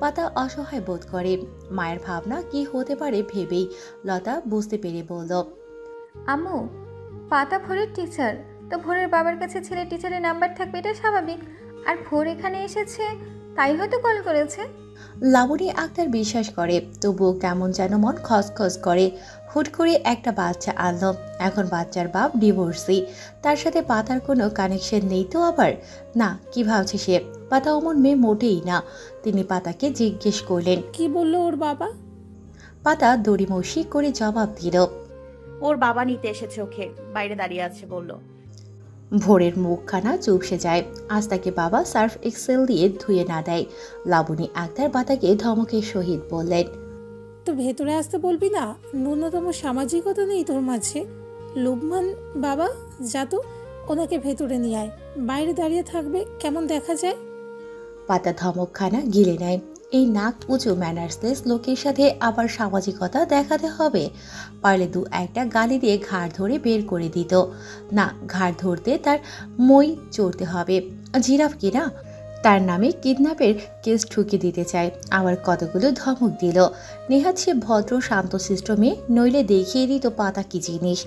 পাতা অসহায় বোধ করে। মায়ের ভাবনা কি হতে পারে ভেবেই লতা বুঝতে পেরে বলল,
আম্মু, পাতা ভোরের টিচার, তো ভোরের বাবার কাছে ছেলে টিচারের নাম্বার থাকবে এটা স্বাভাবিক। আর ভোর এখানে এসেছে তাই হয়তো কল করেছে।
লাবণী আক্তার বিশ্বাস করে, তবুও কেমন যেন মন খসখস করে। হুট করে একটা বাচ্চা আনলো, এখন বাচ্চার বাপ ডিভোর্সি, তার সাথে পাতার কোনো কানেকশন নেই তো আবার। না, কি ভাবছে সে? পাতা অমন মেয়ে মোটেই না। তিনি পাতাকে জিজ্ঞেস করলেন,
কি বললো ওর বাবা?
পাতা দড়িমসি করে জবাব দিল,
ওর বাবা নিতে এসেছে ওকে, বাইরে দাঁড়িয়ে আছে বলল।
ভোরের মুখখানা চুপসে যায়। আজ তাকে বাবা সার্ফ এক্সেল দিয়ে ধুয়ে না দেয়। লাবণী আক্তার পাতাকে ধমকের সহিত বললেন,
তো ভেতরে আসতে বলবি না? ন্যূনতম সামাজিকতা নেই তোর মাঝে? লোকমান বাবা, যা তো ওনাকে ভেতরে নিয়ে আয়, বাইরে দাঁড়িয়ে থাকবে কেমন দেখা যায়।
পাতা ধমকখানা গিলে নেয়। এই নাক উঁচু ম্যানার্সলেস লোকের সাথে আবার সামাজিকতা দেখাতে হবে? পারলে 2-1টা গালি দিয়ে ঘাড় ধরে বের করে দিত। না, ঘাড় ধরতে তার মই চড়তে হবে। জিরাফ কিনা তার নামে কিডন্যাপের কেস ঠুকে দিতে চায়, আবার কতগুলো ধমক দিল। নেহাত সে ভদ্র শান্তশিষ্ট মেয়ে, নইলে দেখিয়ে দিত পাতা কি জিনিস।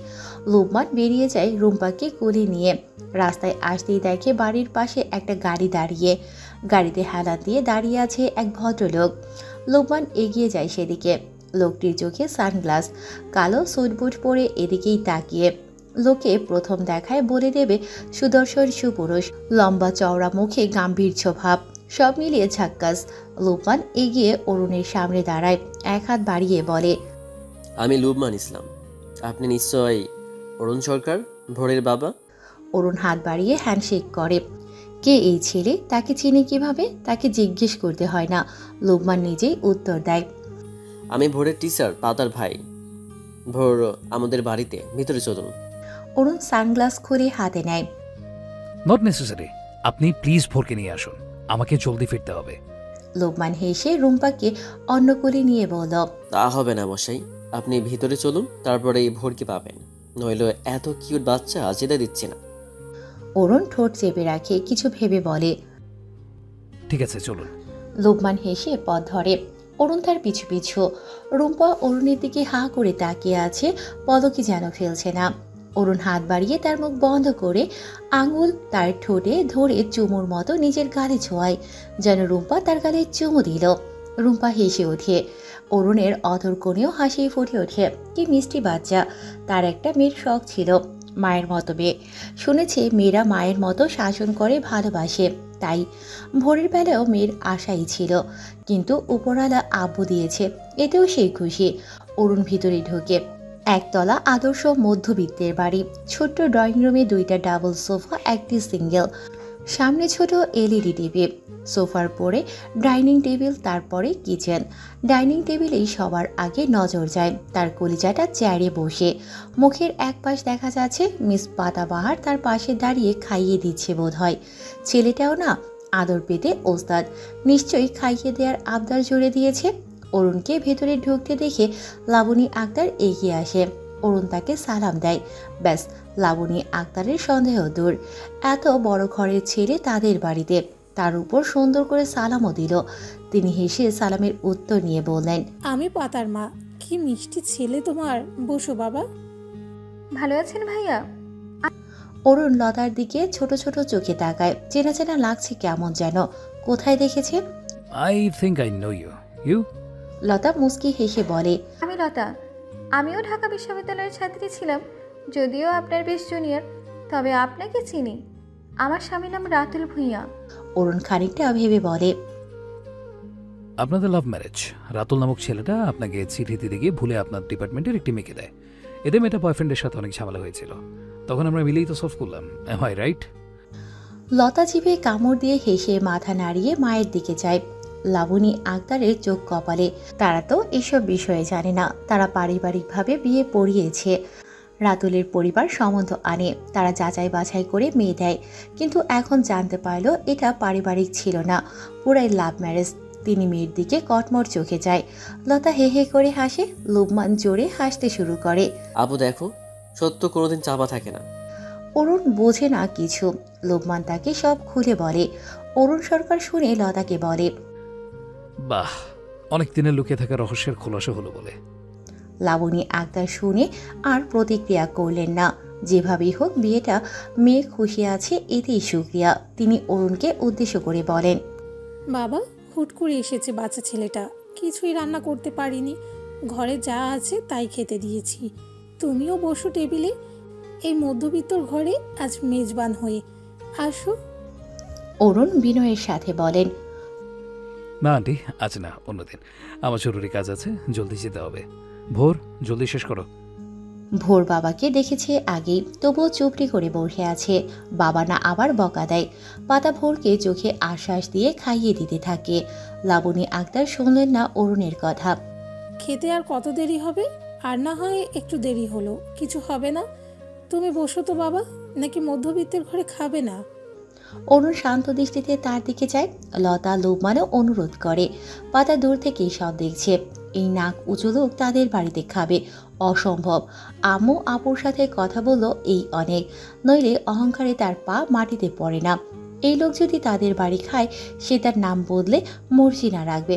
লোকমান বেরিয়ে যায় রুম্পাকে কোলে নিয়ে। রাস্তায় আসতেই দেখে বাড়ির পাশে একটা গাড়ি দাঁড়িয়ে। গাড়িতে হেলান দিয়ে দাঁড়িয়ে আছে এক ভদ্রলোক। লোকমান এগিয়ে যায় সেদিকে। লোকটির চোখে সানগ্লাস, কালো সুটবুট পরে এদিকেই তাকিয়ে। লোকে প্রথম দেখায় বলে দেবে সুদর্শন সুপুরুষ, লম্বা চওড়া মুখে গাম্ভীর্য ভাব, সব মিলিয়ে ঝাক্কাস। লোকমান এগিয়ে অরুণের সামনে দাঁড়ায়, এক হাত বাড়িয়ে বলে,
আমি লুবমান ইসলাম। আপনি নিশ্চয়ই অরুণ সরকার, ভোরের বাবা?
অরুণ হাত বাড়িয়ে হ্যান্ডশেক করে। কে এই ছেলে, তাকে চিনি কিভাবে? তাকে জিজ্ঞেস করতে হয় না, লোকমান নিজেই উত্তর দেয়।
আমি ভোরের টিচার, পাতার ভাই। ভোর আমাদের বাড়িতে, ভিতরে চলুন।
অরুণ সানগ্লাস খুলে হাতে নেয়।
নট নেসেসারি, আপনি প্লিজ ভোরকে নিয়ে আসুন, আমাকে জলদি ফিরতে হবে।
লোকমান হেসে রুম্পাকে অন্য কোলে নিয়ে বলল,
তা হবে না মশাই, আপনি ভিতরে চলুন, তারপরে এই ভোরকে পাবেন, নইলে এত কিউট বাচ্চা যেতে দিচ্ছে না।
অরুণ ঠোঁট চেপে রাখে, কিছু ভেবে বলে,
ঠিক আছে চলুন।
লোকমান হেসে পথ ধরে। অরুণ তার পিছু পিছু। রুম্পা অরুণের দিকে হাঁ করে তাকিয়ে আছে, পদকে যেন ফেলছে না। অরুণ হাত বাড়িয়ে তার মুখ বন্ধ করে আঙুল তার ঠোঁটে ধরে চুমুর মতো নিজের গালে ছোঁয়ায়, যেন রুম্পা তার গালে চুমু দিল। রুম্পা হেসে ওঠে। অরুণের অধর কোণেও হাসি ফুটে ওঠে। কি মিষ্টি বাচ্চা। তার একটা মেয়ের শখ ছিল, মায়ের মতো মেয়ে। শুনেছে মেয়েরা মায়ের মতো শাসন করে, ভালোবাসে। তাই ভোরের বেলাও মেয়ের আশাই ছিল, কিন্তু উপরওয়ালা আব্বু দিয়েছে, এতেও সেই খুশি। অরুণ ভিতরে ঢোকে। একতলা আদর্শ মধ্যবিত্তের বাড়ি। ছোট্ট ড্রয়িং রুমে দুইটা ডাবল সোফা, একটি সিঙ্গেল। সামনে ছোট এলইডি টিভি, সোফার পরে ডাইনিং টেবিল, তারপরে কিচেন। ডাইনিং টেবিলেই সবার আগে নজর যায়। তার কলিজাটা চেয়ারে বসে, মুখের এক পাশ দেখা যাচ্ছে মিস পাতাবাহার তার পাশে দাঁড়িয়ে খাইয়ে দিচ্ছে বোধ হয়। ছেলেটাও না আদর পেতে ওস্তাদ, নিশ্চয়ই খাইয়ে দেওয়ার আবদার জুড়ে দিয়েছে। অরুণকে ভেতরে ঢুকতে দেখে লাবণী আক্তার এগিয়ে আসে। অরুণ তাকে সালাম দেয়। ব্যাস, লাবণী আক্তারের সন্দেহ দূর। এত বড় ঘরের ছেলে তাদের বাড়িতে, তার উপর সুন্দর করে সালামও দিল। তিনি হেসে সালামের উত্তর নিয়ে বললেন,
আমি পাতার মা। কি মিষ্টি ছেলে তোমার, বসো বাবা।
ভালো আছেন ভাইয়া?
অরুণ লতার দিকে ছোট ছোট চোখে তাকায়। চেনা চেনা লাগছে কেমন যেন, কোথায় দেখেছে।
I think I know you. You?
Lata মুস্কি হেসে বলে,
আমি লতা। আমিও ঢাকা বিশ্ববিদ্যালয়ের ছাত্রী ছিলাম, যদিও আপনার বেশ জুনিয়র। তবে আপনাকে চিনি, আমার স্বামীর নাম রাতুল ভূঁইয়া।
অরুণ খানিকটা ভেবে বলে,
আপনাদের লাভ ম্যারেজ। রাতুল নামক ছেলেটা আপনাকে চিঠি দিতে গিয়ে ভুলে আপনার ডিপার্টমেন্টের একটি মেয়েকে দেয়। এতে মেয়েটা বয়ফ্রেন্ডের সাথে অনেক ঝামেলা হয়েছিল, তখন আমরা মিলেই তো সলভ করলাম। M I right?
লতা জিভে কামড় দিয়ে হেসে মাথা নাড়িয়ে মায়ের দিকে যায়। লাবণী আক্তারের চোখ কপালে। তারা তো এসব বিষয়ে জানে না, তারা পারিবারিকভাবে বিয়ে পড়িয়েছে। রাতুলের পরিবার সম্বন্ধ আনে, তারা যাচাই বাছাই করে মেয়ে দেয়, কিন্তু এখন জানতে পারল এটা পারিবারিক ছিল না, পুরাই লাভ ম্যারেজ। তিনি মেয়ের দিকে কটমট চোখে যায়। লতা হে হে করে হাসে। লোকমান জোরে হাসতে শুরু করে।
আপু দেখো, সত্য কোনোদিন চাপা থাকে না।
অরুণ বোঝে না কিছু। লোকমান তাকে সব খুলে বলে। অরুণ সরকার শুনে লতাকে বলে,
বাহ, অনেক দিনের লুকিয়ে থাকা রহস্যের খোলাসা হলো বলে।
লাবণী আক্তার শুনে আর প্রতিক্রিয়া করলেন না। যেভাবেই হোক বিয়েটা মেয়ে খুশি আছে, এতেই সুক্রিয়া। তিনি অরুণকে উদ্দেশ্য করে বলেন,
বাবা, হুট করে এসেছে বাচ্চা ছেলেটা, কিছুই রান্না করতে পারিনি, ঘরে যা আছে তাই খেতে দিয়েছি। তুমিও বসো টেবিলে, এই মধ্যবিত্তর ঘরে আজ মেজবান হয়ে আসো।
অরুণ বিনয়ের সাথে বলেন,
না আন্টি, আজ না, অন্যদিন। আমার জরুরি কাজ আছে, জলদি যেতে হবে। ভোর, জলদি শেষ করো।
ভোর বাবাকে দেখেছে আগেই, তবুও চুপটি করে বসে আছে। বাবা না আবার বকা দেয়। পাতা ভোরকে চোখে আশ্বাস দিয়ে খাইয়ে দিতে থাকে। লাবণী আক্তার শুনলেন না অরুণের কথা।
খেতে আর কত দেরি হবে? আর না হয় একটু দেরি হলো, কিছু হবে না। তুমি বসো তো বাবা, নাকি মধ্যবিত্তের ঘরে খাবে না?
অরুণ শান্ত দৃষ্টিতে তার দিকে যায়। লতা লোকমানও অনুরোধ করে। পাতা দূর থেকেই সব দেখছে। এই নাক উঁচু লোক তাদের বাড়িতে খাবে, অসম্ভব। আম্মু আপুর সাথে কথা বলল এই অনেক, নইলে অহংকারে তার পা মাটিতে পড়ে না। এই লোক যদি তাদের বাড়ি খায় সে তার নাম বদলে মর্জিনা রাখবে।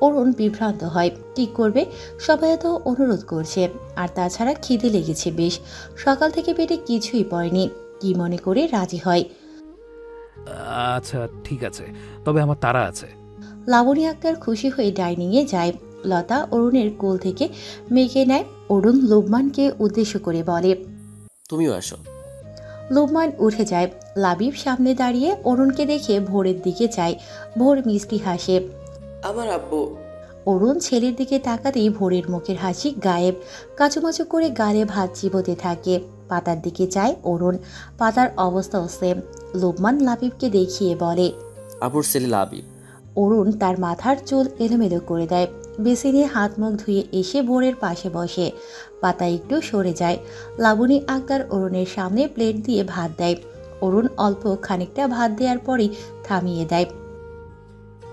অরুণ বিভ্রান্ত হয়, কি করবে? সবাই এত অনুরোধ করছে, আর তাছাড়া খিদে লেগেছে বেশ, সকাল থেকে পেটে কিছুই পড়েনি। কি মনে করে রাজি হয়।
আচ্ছা ঠিক আছে, তবে আমার তাড়া আছে।
লাবণী আক্তার খুশি হয়ে ডাইনিংয়ে যায়। লতা অরুণের কোল থেকে মেঘে নেয়। অরুণ লোকমানকে উদ্দেশ্য করে বলে,
তুমিও আসো।
লোকমান উঠে যায়। লাবিব সামনে দাঁড়িয়ে অরুণকে দেখে ভোরের দিকে যায়। ভোর মিষ্টি হাসে।
আমার আব্বু।
অরুণ ছেলের দিকে তাকাতেই ভোরের মুখের হাসি গায়েব। কাচুমাচু করে গালে ভাত চিবোতে থাকে। পাতার দিকে যায় অরুণ, পাতার অবস্থাও সেম। লোকমান লাবিবকে দেখিয়ে বলে,
আপুর ছেলে লাবিব।
অরুণ তার মাথার চুল এলোমেলো করে দেয়। বেসিনে হাত মুখ ধুয়ে এসে ভোরের পাশে বসে। পাতা একটু সরে যায়। লাবণী আক্তার অরুণের সামনে প্লেট দিয়ে ভাত দেয়। অরুণ অল্প খানিকটা ভাত দেওয়ার পরই থামিয়ে দেয়।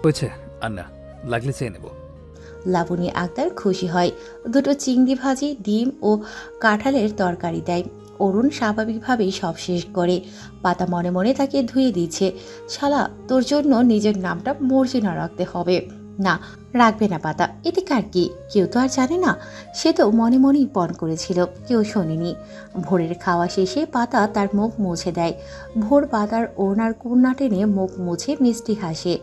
হয়েছে, আর না লাগলে চেয়ে নেব।
লাবণী আক্তার খুশি হয়। দুটো চিংড়ি ভাজি, ডিম ও কাঁঠালের তরকারি দেয়। অরুণ স্বাভাবিকভাবেই সব শেষ করে। পাতা মনে মনে তাকে ধুয়ে দিচ্ছে। শালা, তোর জন্য নিজের নামটা মর্জিনা রাখতে হবে। না, রাখবে না পাতা, এতে কার কি? কেউ তো আর জানে না। সে তো মনে মনেই পণ করেছিল, কেউ শোনেনি। ভোরের খাওয়া শেষে পাতা তার মুখ মুছে দেয়। ভোর পাতার ওড়নার কন্যা টেনে মুখ মুছে মিষ্টি হাসে।